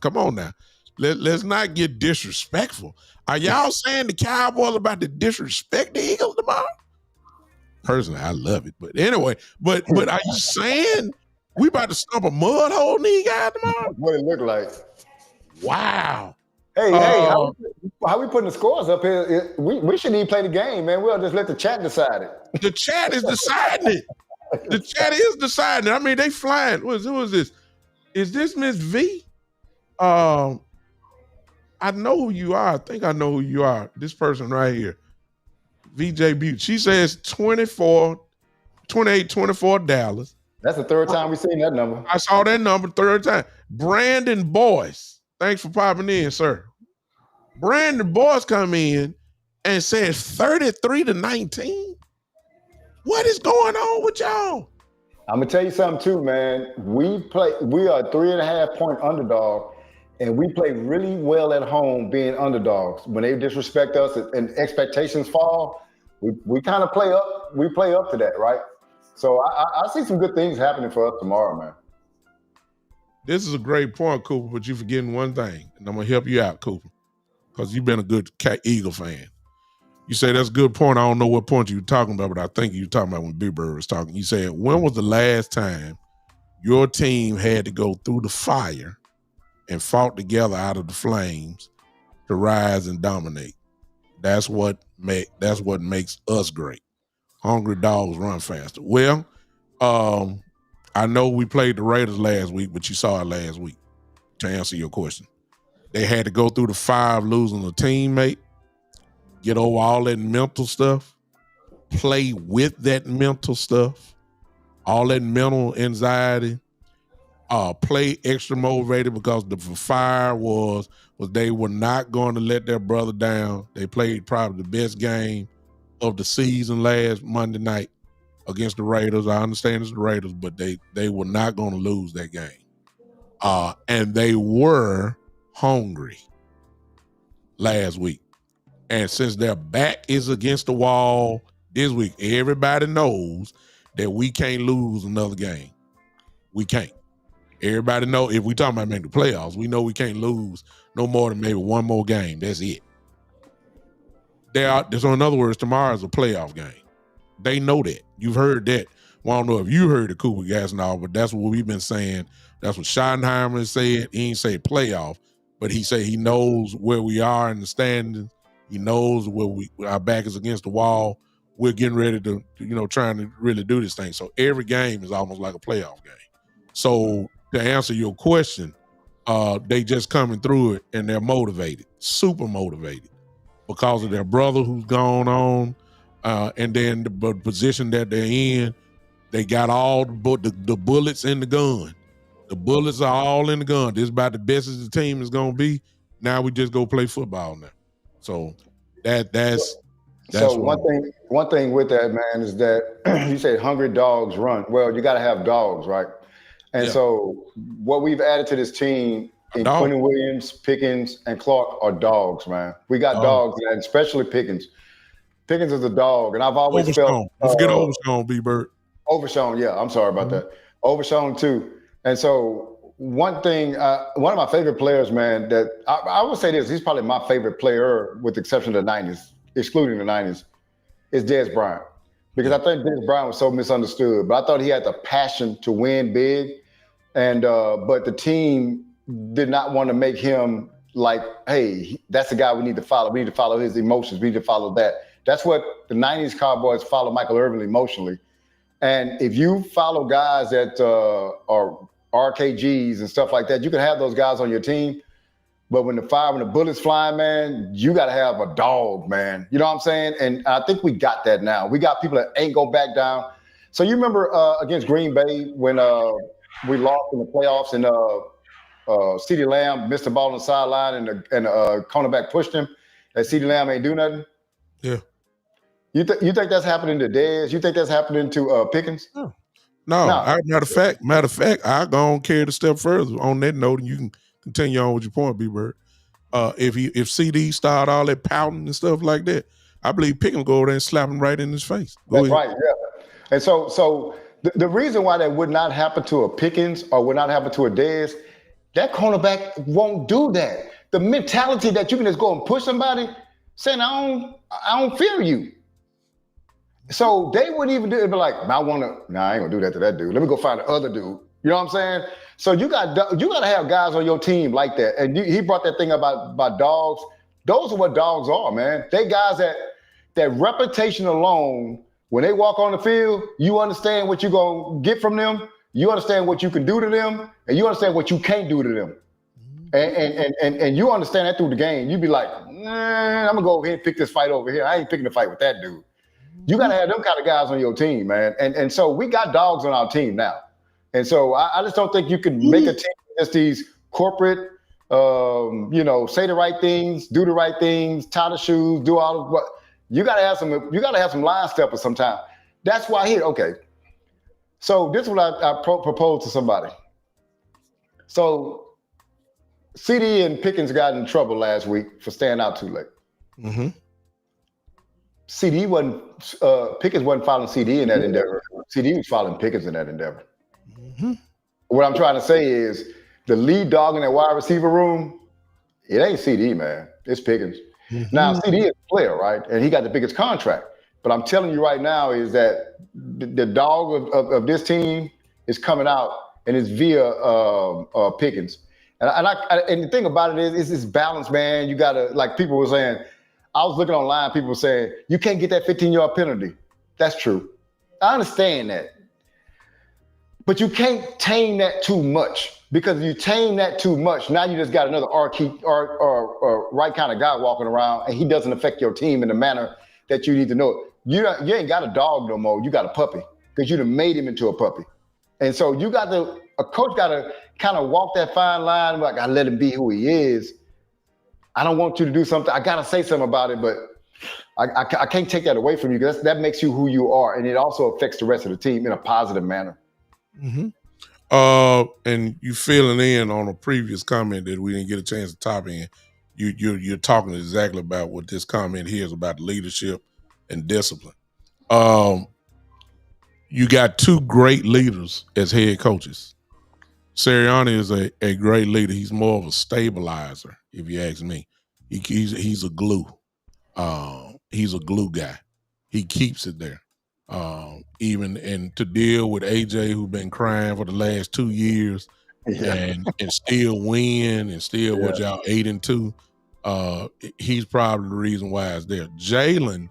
Come on now. Let's not get disrespectful. Are y'all saying the Cowboys about to disrespect the Eagles tomorrow? Personally, I love it. But anyway, but are you saying we about to stump a mud hole in these guys tomorrow? What it look like. Wow. Hey, how we putting the scores up here? We shouldn't even play the game, man. We'll just let the chat decide it. The chat is deciding it. The chat is deciding it. I mean, they flying. Who is this? Is this Miss V? I know who you are. I think I know who you are. This person right here. VJ Butte. She says 28-24 Dallas. That's the third time we've seen that number. I saw that number third time. Brandon Boyce. Thanks for popping in, sir. Brandon Boyce come in and says 33-19. What is going on with y'all? I'm gonna tell you something too, man. We are a 3.5 point underdog, and we play really well at home being underdogs. When they disrespect us and expectations fall, we kind of play up. We play up to that, right? So I see some good things happening for us tomorrow, man. This is a great point, Cooper, but you're forgetting one thing, and I'm going to help you out, Cooper, because you've been a good Eagle fan. You say that's a good point. I don't know what point you were talking about, but I think you were talking about when Big Bird was talking. You said, when was the last time your team had to go through the fire and fought together out of the flames to rise and dominate? That's what makes us great. Hungry dogs run faster. Well, I know we played the Raiders last week, but you saw it last week. To answer your question, they had to go through the fire of losing a teammate, get over all that mental stuff, play with that mental stuff, all that mental anxiety, play extra motivated because the fire was they were not going to let their brother down. They played probably the best game of the season last Monday night against the Raiders. I understand it's the Raiders, but they were not going to lose that game. And they were hungry last week. And since their back is against the wall this week, everybody knows that we can't lose another game. We can't. Everybody know if we talking about making the playoffs, we know we can't lose no more than maybe one more game. That's it. So in other words, tomorrow's a playoff game. They know that. You've heard that. Well, I don't know if you heard the Cooper Gas and all, but that's what we've been saying. That's what Schottenheimer said. He ain't say playoff, but he said he knows where we are in the standings. He knows where our back is against the wall. We're getting ready to, trying to really do this thing. So every game is almost like a playoff game. So to answer your question, they just coming through it and they're motivated, super motivated because of their brother who's gone on. And then the position that they're in, they got all the bullets in the gun. The bullets are all in the gun. This is about the best as the team is going to be. Now we just go play football now. So that's So That's wrong. one thing with that, man, is that you say hungry dogs run. Well, you got to have dogs, right? And Yeah, so what we've added to this team a in dog. Quentin Williams, Pickens, and Clark are dogs, man. We got Dog. dogs, and especially Pickens. Pickens is a dog, and I've always felt Overshown. Don't forget Overshown, B Bird. overshown. Yeah, I'm sorry about Mhm. that. Overshown too. And so one thing, one of my favorite players, man, that I would say this, he's probably my favorite player with the exception of the '90s, excluding the '90s, is Dez Bryant. Because Yeah. I think Dez Bryant was so misunderstood, but I thought he had the passion to win big, and but the team did not want to make him like, hey, that's the guy we need to follow. We need to follow his emotions. We need to follow that. That's what the '90s Cowboys follow Michael Irvin emotionally. And if you follow guys that are RKGs and stuff like that, you can have those guys on your team. But when the bullets flying, man, you got to have a dog, man. You know what I'm saying? And I think we got that now. We got people that ain't go back down. So you remember against Green Bay when we lost in the playoffs and CeeDee Lamb missed the ball on the sideline and cornerback pushed him. That CeeDee Lamb ain't do nothing. Yeah. You think that's happening to Dez? You think that's happening to Pickens? No. No. Matter of fact, I go on carry it a step further on that note, and you can continue on with your point, B Bird. If CD started all that pouting and stuff like that, I believe Pickens go over there and slap him right in his face. Go That's ahead. right. Yeah. And so the reason why that would not happen to a Pickens or would not happen to a Dez, that cornerback won't do that. The mentality that you can just go and push somebody, saying I don't fear you. So they wouldn't even do it. Be like, I want to. Nah, I ain't gonna do that to that dude. Let me go find the other dude. You know what I'm saying? So you got to have guys on your team like that. And he brought that thing about dogs. Those are what dogs are, man. They guys that reputation alone. When they walk on the field, you understand what you're gonna get from them. You understand what you can do to them, and you understand what you can't do to them. And you understand that through the game. You be like, I'm gonna go over here and pick this fight over here. I ain't picking the fight with that dude. You got to have them kind of guys on your team, man. And so we got dogs on our team now. And so I just don't think you can make a team that's these corporate, say the right things, do the right things, tie the shoes, do all of what. You got to have some. You got to have some line steppers sometime. That's why here. Okay. So this is what I proposed to somebody. So CD and Pickens got in trouble last week for staying out too late. Mm-hmm. Pickens wasn't following CD in that endeavor. CD was following Pickens in that endeavor. Mm-hmm. What I'm trying to say is the lead dog in that wide receiver room, it ain't CD, man. It's Pickens. Mm-hmm. Now, CD is a player, right? And he got the biggest contract. But I'm telling you right now is that the dog of this team is coming out, and it's via Pickens. And the thing about it is it's balance, man. You got to, like people were saying, I was looking online, people were saying, you can't get that 15-yard penalty. That's true. I understand that. But you can't tame that too much, because if you tame that too much, now you just got another right kind of guy walking around, and he doesn't affect your team in the manner that you need to know. You ain't got a dog no more. You got a puppy, because you done made him into a puppy. And so a coach got to kind of walk that fine line, like, I let him be who he is. I don't want you to do something. I got to say something about it, but I can't take that away from you, because that makes you who you are. And it also affects the rest of the team in a positive manner. Mm-hmm. And you filling in on a previous comment that we didn't get a chance to top in. You're talking exactly about what this comment here is about: leadership and discipline. You got two great leaders as head coaches. Sirianni is a great leader. He's more of a stabilizer, if you ask me. He's a glue. He's a glue guy. He keeps it there. Even and to deal with AJ, who's been crying for the last 2 years, and still win and still what y'all 8-2. He's probably the reason why it's there. Jalen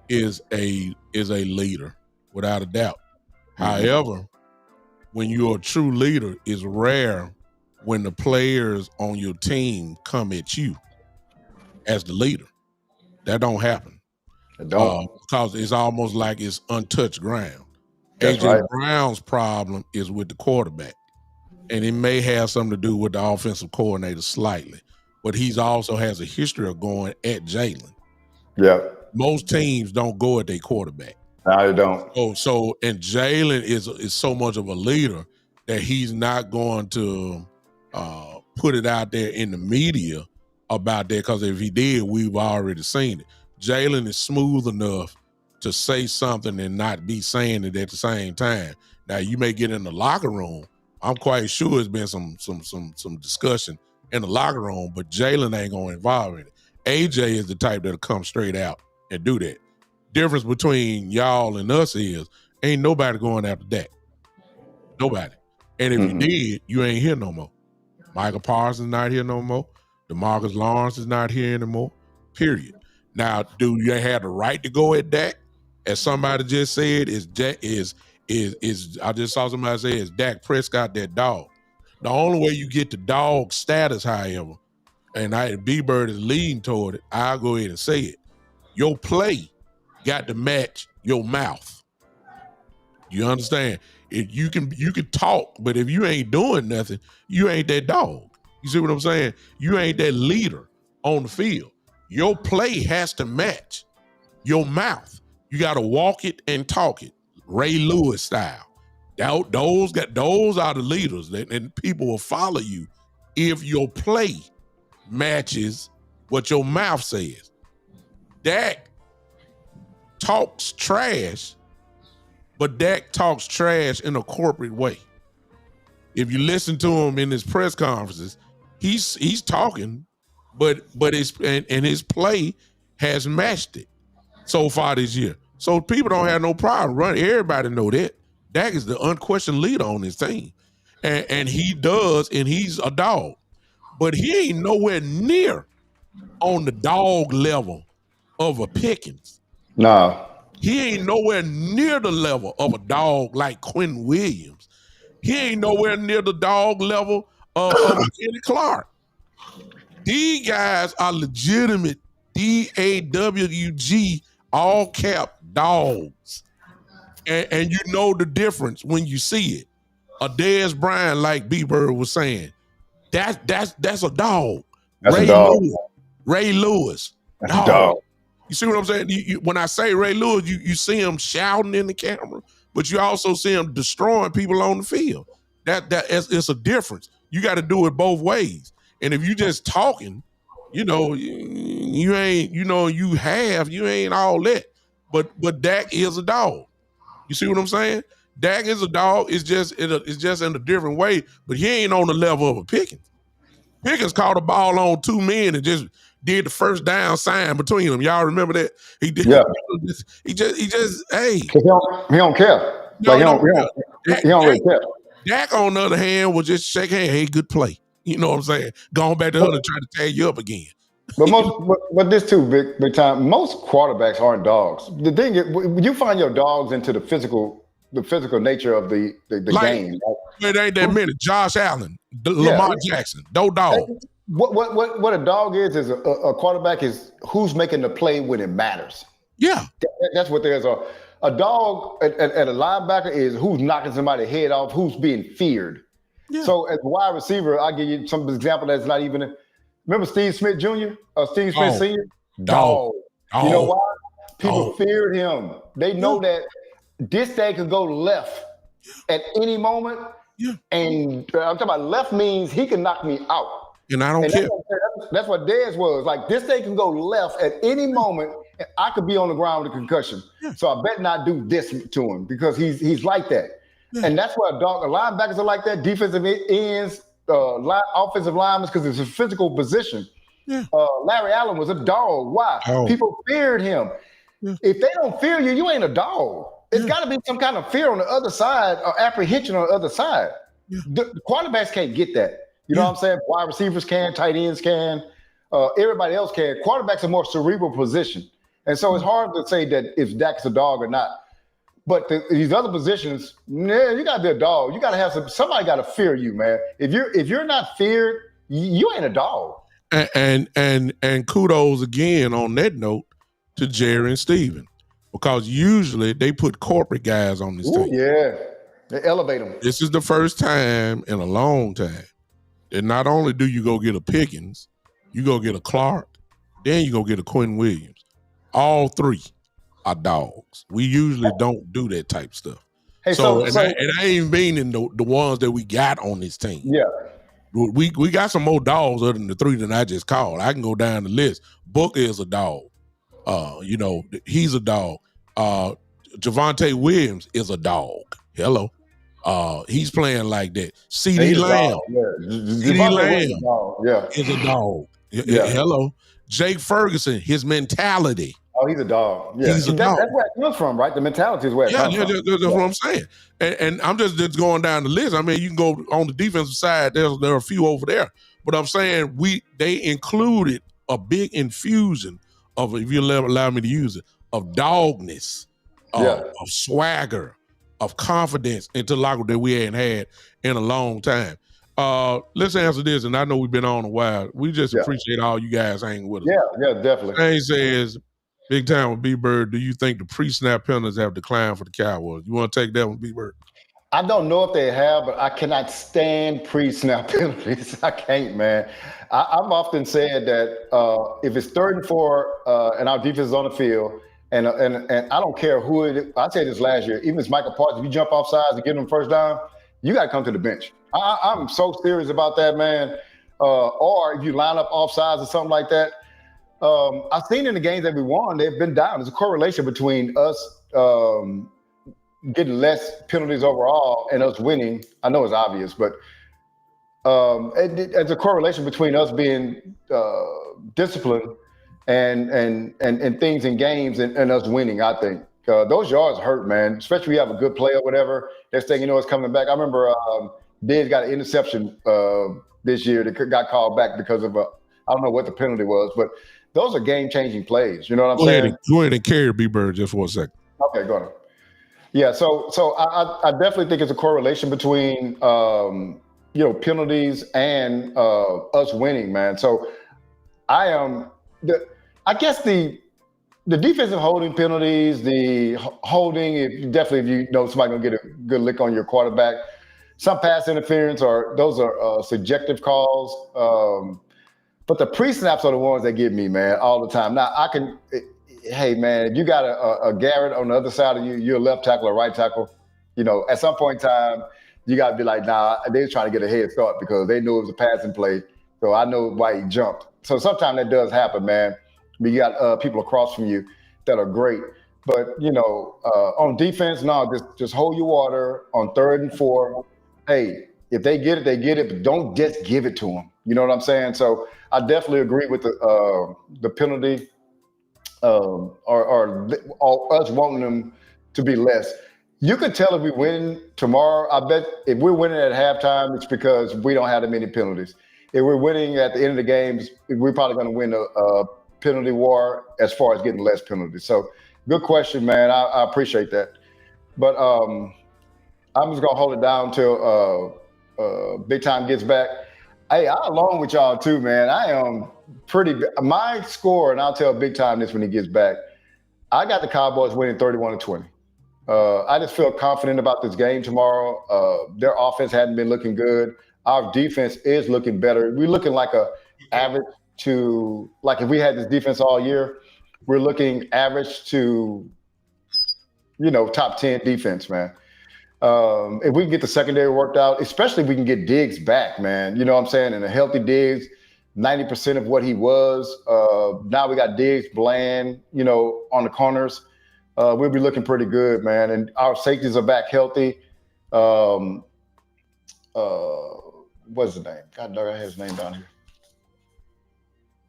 is a leader without a doubt. Mm-hmm. However, when you're a true leader, it's rare when the players on your team come at you as the leader. That don't happen. It don't. Because it's almost like it's untouched ground. That's AJ right. Brown's problem is with the quarterback. And it may have something to do with the offensive coordinator slightly. But he's also has a history of going at Jalen. Yeah. Most teams don't go at their quarterback. No, they don't. And Jalen is so much of a leader that he's not going to put it out there in the media about that, because if he did, we've already seen it. Jalen is smooth enough to say something and not be saying it at the same time. Now, you may get in the locker room. I'm quite sure there's been some discussion in the locker room, but Jalen ain't gonna involve in it. AJ is the type that'll come straight out and do that. Difference between y'all and us is ain't nobody going after Dak. Nobody. And if you did, you ain't here no more. Michael Parsons not here no more. DeMarcus Lawrence is not here anymore. Period. Now, do you have the right to go at Dak? As somebody just said, I just saw somebody say, is Dak Prescott that dog? The only way you get the dog status, however, and B-Bird is leading toward it, I'll go ahead and say it. Your play got to match your mouth. You understand? If you can talk, but if you ain't doing nothing, you ain't that dog. You see what I'm saying? You ain't that leader on the field. Your play has to match your mouth. You got to walk it and talk it, Ray Lewis style. Those are the leaders, and people will follow you if your play matches what your mouth says. Dak talks trash, but Dak talks trash in a corporate way. If you listen to him in his press conferences, he's talking, but his play has matched it so far this year. So people don't have no problem running. Everybody know that. Dak is the unquestioned leader on his team. And he's a dog. But he ain't nowhere near on the dog level of a Pickens. No. He ain't nowhere near the level of a dog like Quinn Williams. He ain't nowhere near the dog level of Kenny Clark. These guys are legitimate DAWG all cap dogs. And you know the difference when you see it. A Dez Bryant, like B-Bird was saying, that's a dog. That's a dog. Ray Lewis. That's a dog. You see what I'm saying? When I say Ray Lewis, you see him shouting in the camera, but you also see him destroying people on the field. It's a difference. You got to do it both ways. And if you just talking, you ain't all that. But Dak is a dog. You see what I'm saying? Dak is a dog. It's just in a different way, but he ain't on the level of a Pickens. Pickens caught a ball on two men and just did the first down sign between them. Y'all remember that? He did. Yeah. He just hey. He don't care. He don't really care. Dak, on the other hand, will just shake hand. Hey, good play. You know what I'm saying? Going back to her to try to tag you up again. But this too, big time. Most quarterbacks aren't dogs. The thing is, you find your dogs into the physical nature of the game. It ain't that many. Josh Allen, Lamar Jackson, no dog. What a dog is a quarterback is who's making the play when it matters. Yeah, that's what there's a dog at a linebacker is who's knocking somebody's head off, who's being feared. Yeah. So as a wide receiver, I'll give you some example that's not even. Remember Steve Smith Jr. or Steve Smith Sr.? Dog. You know why? People feared him. They know that this thing could go left at any moment. Yeah. And I'm talking about left means he can knock me out. And I don't care. That's what Dez was. Like, this thing can go left at any moment, and I could be on the ground with a concussion. Yeah. So I bet not do this to him because he's like that. Yeah. And that's why linebackers are like that, defensive ends, offensive linemen, because it's a physical position. Yeah. Larry Allen was a dog. Why? People feared him. Yeah. If they don't fear you, you ain't a dog. It's got to be some kind of fear on the other side or apprehension on the other side. Yeah. The quarterbacks can't get that. You know what I'm saying? Wide receivers can, tight ends can, everybody else can. Quarterbacks are more cerebral position. And so it's hard to say that if Dak's a dog or not. But these other positions, you got to be a dog. You got to have somebody got to fear you, man. If you're not feared, you ain't a dog. And kudos again on that note to Jerry and Steven, because usually they put corporate guys on this team. Yeah, they elevate them. This is the first time in a long time that not only do you go get a Pickens, you go get a Clark, then you go get a Quinn Williams. All three are dogs. We usually don't do that type stuff. Hey, I ain't meaning the ones that we got on this team. Yeah. We got some more dogs other than the three that I just called. I can go down the list. Booker is a dog. He's a dog. Javonte Williams is a dog. Hello. He's playing like that. CD Lamb. CD Lamb is a dog. Yeah. Hello. Jake Ferguson, his mentality. Oh, he's a dog. Yeah. He's a dog. That's where it comes from, right? The mentality is where it comes from. That's what I'm saying. And I'm just going down the list. I mean, you can go on the defensive side. There are a few over there. But I'm saying they included a big infusion of, if you allow me to use it, of dogness, of swagger, of confidence into the locker that we hadn't had in a long time. Let's answer this, and I know we've been on a while. We just appreciate all you guys hanging with us. Yeah, definitely. Shane says, big time with B-Bird, do you think the pre-snap penalties have declined for the Cowboys? You want to take that one, B-Bird? I don't know if they have, but I cannot stand pre-snap penalties. I can't, man. I've often said that if it's 3rd and 4 and our defense is on the field, and I don't care who it is. I said this last year, even if it's Michael Parsons, if you jump off sides to get them first down, you got to come to the bench. I'm so serious about that, man. Or if you line up off sides or something like that. I've seen in the games that we won, they've been down. There's a correlation between us getting less penalties overall and us winning. I know it's obvious, but it's a correlation between us being disciplined and things in games and us winning, I think. Those yards hurt, man, especially if you have a good play or whatever. Next thing you know, it's coming back. I remember Diggs got an interception this year that got called back because of I don't know what the penalty was, but those are game-changing plays. You know what I'm saying? Go ahead and carry B-Bird just for a second. Okay, go ahead. Yeah, so I definitely think it's a correlation between penalties and us winning, man. So I guess the defensive holding penalties, the holding, if you know somebody's gonna get a good lick on your quarterback, some pass interference, those are subjective calls. But the pre-snaps are the ones that get me, man, all the time. Now hey man, if you got a Garrett on the other side of you, you're a left tackle or right tackle, at some point in time, you got to be like, nah, they're trying to get a head start because they knew it was a passing play. So I know why he jumped. So sometimes that does happen, man. But you got people across from you that are great. But, on defense, no, just hold your water on 3rd and 4. Hey, if they get it, they get it, but don't just give it to them. You know what I'm saying? So I definitely agree with the penalty or us wanting them to be less. You can tell if we win tomorrow. I bet if we're winning at halftime, it's because we don't have that many penalties. If we're winning at the end of the games, we're probably going to win a penalty war as far as getting less penalties. So good question, man. I appreciate that. But I'm just going to hold it down till Big Time gets back. Hey, I'm along with y'all too, man. I am my score, and I'll tell Big Time this when he gets back. I got the Cowboys winning 31-20. I just feel confident about this game tomorrow. Their offense hadn't been looking good. Our defense is looking better. We're looking like average to, like if we had this defense all year, we're looking average to, top 10 defense, man. If we can get the secondary worked out, especially if we can get Diggs back, man, you know what I'm saying? And a healthy Diggs, 90% of what he was. Now we got Diggs, Bland, on the corners. We'll be looking pretty good, man. And our safeties are back healthy. What's his name? God dog, I have his name down here.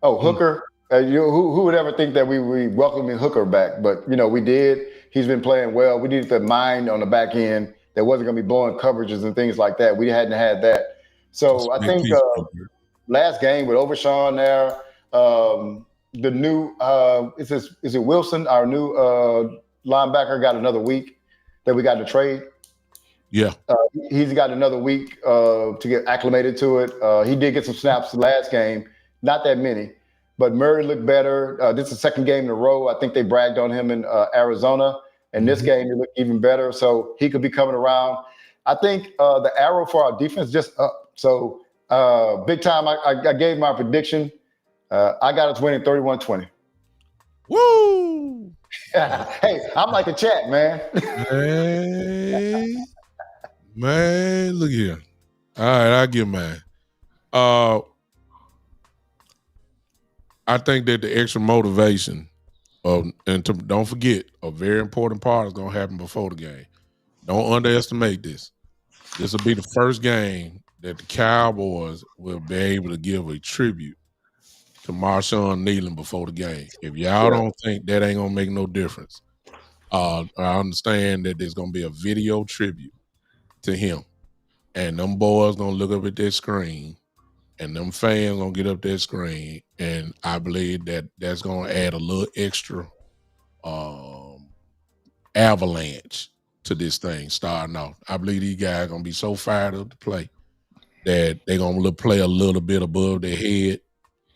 Oh, Hooker. Who would ever think that we welcoming Hooker back? But, we did. He's been playing well. We needed the mind on the back end that wasn't going to be blowing coverages and things like that. We hadn't had that. So I think last game with Overshawn there, the new is it Wilson, our new linebacker, got another week that we got to trade. Yeah. He's got another week to get acclimated to it. He did get some snaps last game, not that many. But Murray looked better. This is the second game in a row. I think they bragged on him in Arizona. And this game, he looked even better. So he could be coming around. I think the arrow for our defense just up. So Big Time, I gave my prediction. I got us winning 31-20. Woo! Hey, I'm like the chat, man. Hey, man, look here. All right, I'll give mine. I think that the extra motivation don't forget, a very important part is going to happen before the game. Don't underestimate this. This will be the first game that the Cowboys will be able to give a tribute to Marshawn Nealon before the game. If y'all don't think that ain't going to make no difference, I understand that there's going to be a video tribute to him. And them boys going to look up at their screen, and them fans going to get up their screen, and I believe that that's going to add a little extra avalanche to this thing starting off. I believe these guys going to be so fired up to play that they're going to play a little bit above their head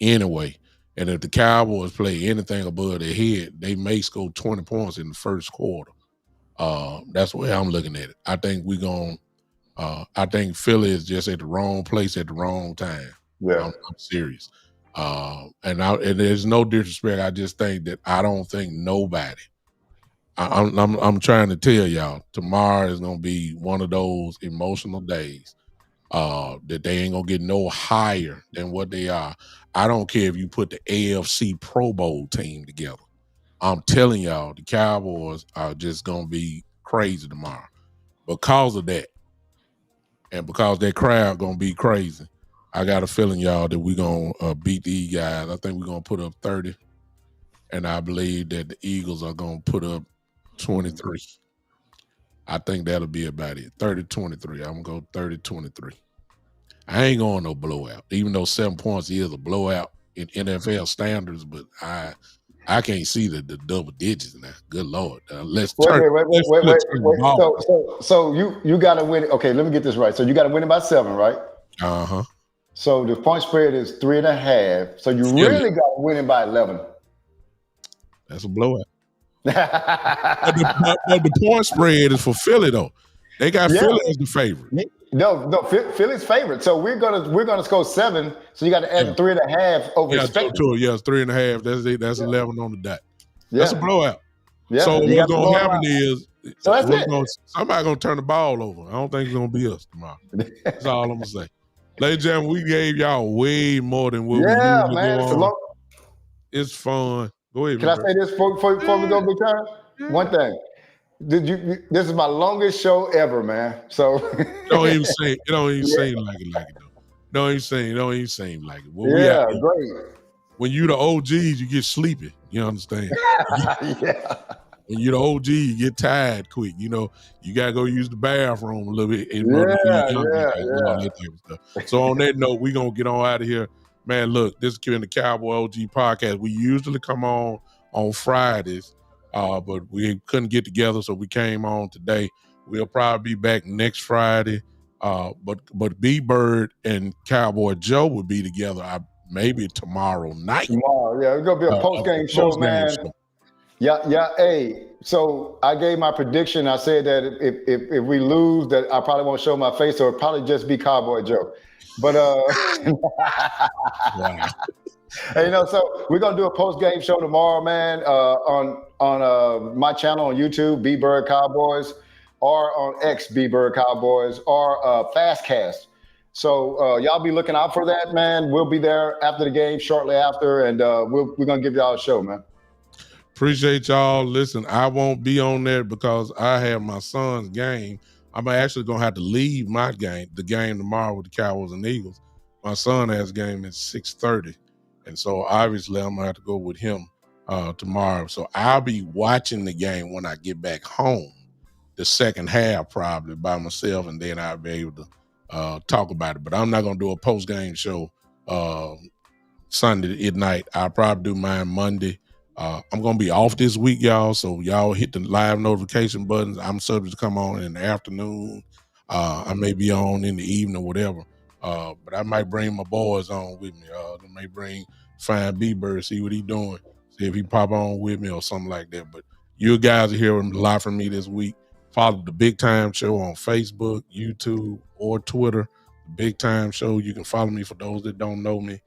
anyway. And if the Cowboys play anything above their head, they may score 20 points in the first quarter. That's the way I'm looking at it. I think I think Philly is just at the wrong place at the wrong time. Yeah. I'm serious. And there's no disrespect. I just think that I don't think nobody. I'm trying to tell y'all, tomorrow is gonna be one of those emotional days that they ain't gonna get no higher than what they are. I don't care if you put the AFC Pro Bowl team together. I'm telling y'all, the Cowboys are just gonna be crazy tomorrow because of that, and because that crowd gonna be crazy. I got a feeling, y'all, that we're gonna beat these guys. I think we're gonna put up 30, and I believe that the Eagles are gonna put up 23. I think that'll be about it. 30-23. I'm gonna go 30-23. I ain't going no blowout, even though 7 points is a blowout in NFL standards, but I can't see the double digits now. Good Lord. Let's turn. Wait. So you got to win it. Okay, let me get this right. So you got to win it by 7, right? Uh-huh. So the point spread is 3.5. So you really got to win it by 11. That's a blowout. but the point spread is for Philly, though. They got Philly as the favorite. No, Philly's favorite. So we're gonna score 7. So you got to add the 3.5 over expected. Yes, 3.5. That's 11 on the dot. Yeah. That's a blowout. Yeah. So what's gonna happen is somebody's gonna turn the ball over. I don't think it's gonna be us tomorrow. That's all I'm gonna say. Ladies and gentlemen, we gave y'all way more than what we usually go on. It's fun. Go ahead. Can I say this before we go big time? Yeah. One thing. This is my longest show ever, man. So it don't even seem like it though. Don't even seem like it. Well, great. When you the OGs, you get sleepy. You understand? Yeah. When you're the OG, you get tired quick. You know, you gotta go use the bathroom a little bit. So on that note, we're gonna get on out of here. Man, look, this has been the Cowboy OG podcast. We usually come on Fridays. But we couldn't get together, so we came on today. We'll probably be back next Friday. But B-Bird and Cowboy Joe will be together maybe tomorrow night. Tomorrow, yeah, it's gonna be a post-game show, man. Yeah. Hey, so I gave my prediction. I said that if we lose, that I probably won't show my face, so it'll probably just be Cowboy Joe. But wow. Hey, so we're gonna do a post-game show tomorrow, man, on my channel on YouTube, B-Bird Cowboys, or on X, B-Bird Cowboys, or Fastcast. So y'all be looking out for that, man. We'll be there after the game, shortly after, and we're gonna give y'all a show, man. Appreciate y'all. Listen, I won't be on there because I have my son's game. I'm actually gonna have to leave the game tomorrow with the Cowboys and Eagles. My son has a game at 6:30. And so obviously I'm gonna have to go with him tomorrow. So I'll be watching the game when I get back home, the second half probably by myself, and then I'll be able to talk about it. But I'm not gonna do a post-game show Sunday at night. I'll probably do mine Monday. I'm gonna be off this week, y'all. So y'all hit the live notification buttons. I'm subject to come on in the afternoon. I may be on in the evening or whatever. But I might bring my boys on with me. I may find B-Bird, see what he doing, see if he pop on with me or something like that. But you guys are hearing a lot from me this week. Follow the Big Time Show on Facebook, YouTube, or Twitter. The Big Time Show. You can follow me for those that don't know me.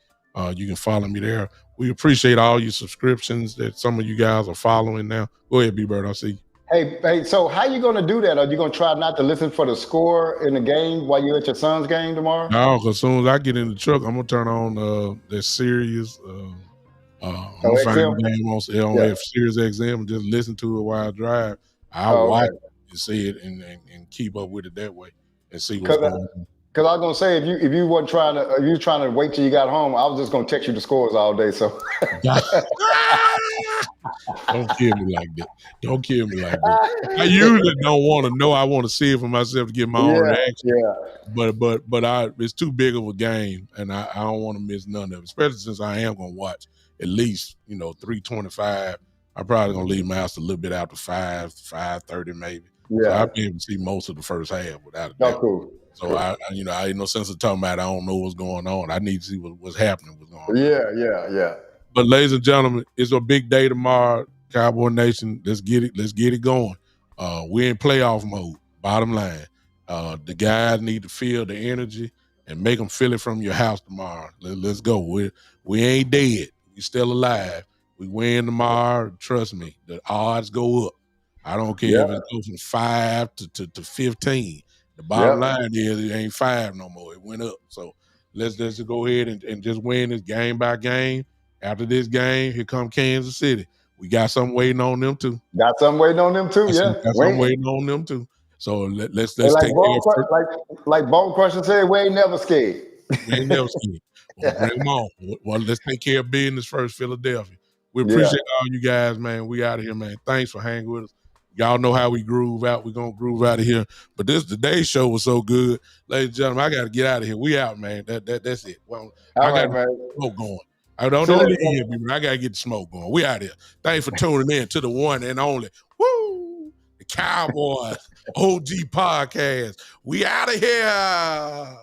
You can follow me there. We appreciate all your subscriptions that some of you guys are following now. Go ahead, B-Bird. I'll see you. Hey, so how you going to do that? Are you going to try not to listen for the score in the game while you're at your son's game tomorrow? No, because as soon as I get in the truck, I'm going to turn on that Sirius. I'm going to find XM? the game on Sirius XM and just listen to it while I drive. I'll watch it and see it and keep up with it that way and see what's going on. Because I was gonna say if you weren't trying to if you trying to wait till you got home, I was just gonna text you the scores all day. So don't kill me like that. Don't kill me like that. I usually don't want to know. I want to see it for myself to get my own reaction. Yeah. But it's too big of a game, and I don't want to miss none of it. Especially since I am gonna watch at least 3:25. I'm probably gonna leave my house a little bit after 5:30 maybe. Yeah. So I'll be able to see most of the first half without a doubt. Oh, cool. So I ain't no sense of talking about I don't know what's going on. I need to see what's happening. What's going on. Yeah. But ladies and gentlemen, it's a big day tomorrow, Cowboy Nation. Let's get it going. We're in playoff mode. Bottom line, the guys need to feel the energy and make them feel it from your house tomorrow. Let's go. We ain't dead. We still alive. We win tomorrow. Trust me, the odds go up. I don't care if it goes from 5 to 15. The bottom line is it ain't 5 no more. It went up. So let's just go ahead and just win this game by game. After this game, here come Kansas City. We got something waiting on them too. Got something waiting on them too. Got something waiting on them too. So let's like take like Bone Crusher said, we ain't never scared. We ain't never scared. Well, bring them on. Well, let's take care of business first, Philadelphia. We appreciate all you guys, man. We out of here, man. Thanks for hanging with us. Y'all know how we groove out. We're going to groove out of here. But today's show was so good. Ladies and gentlemen, I got to get out of here. We out, man. That's it. Well, I got the smoke going. I don't leave here, people. I got to get the smoke going. We out here. Thanks for tuning in to the one and only, the Cowboys OG Podcast. We out of here.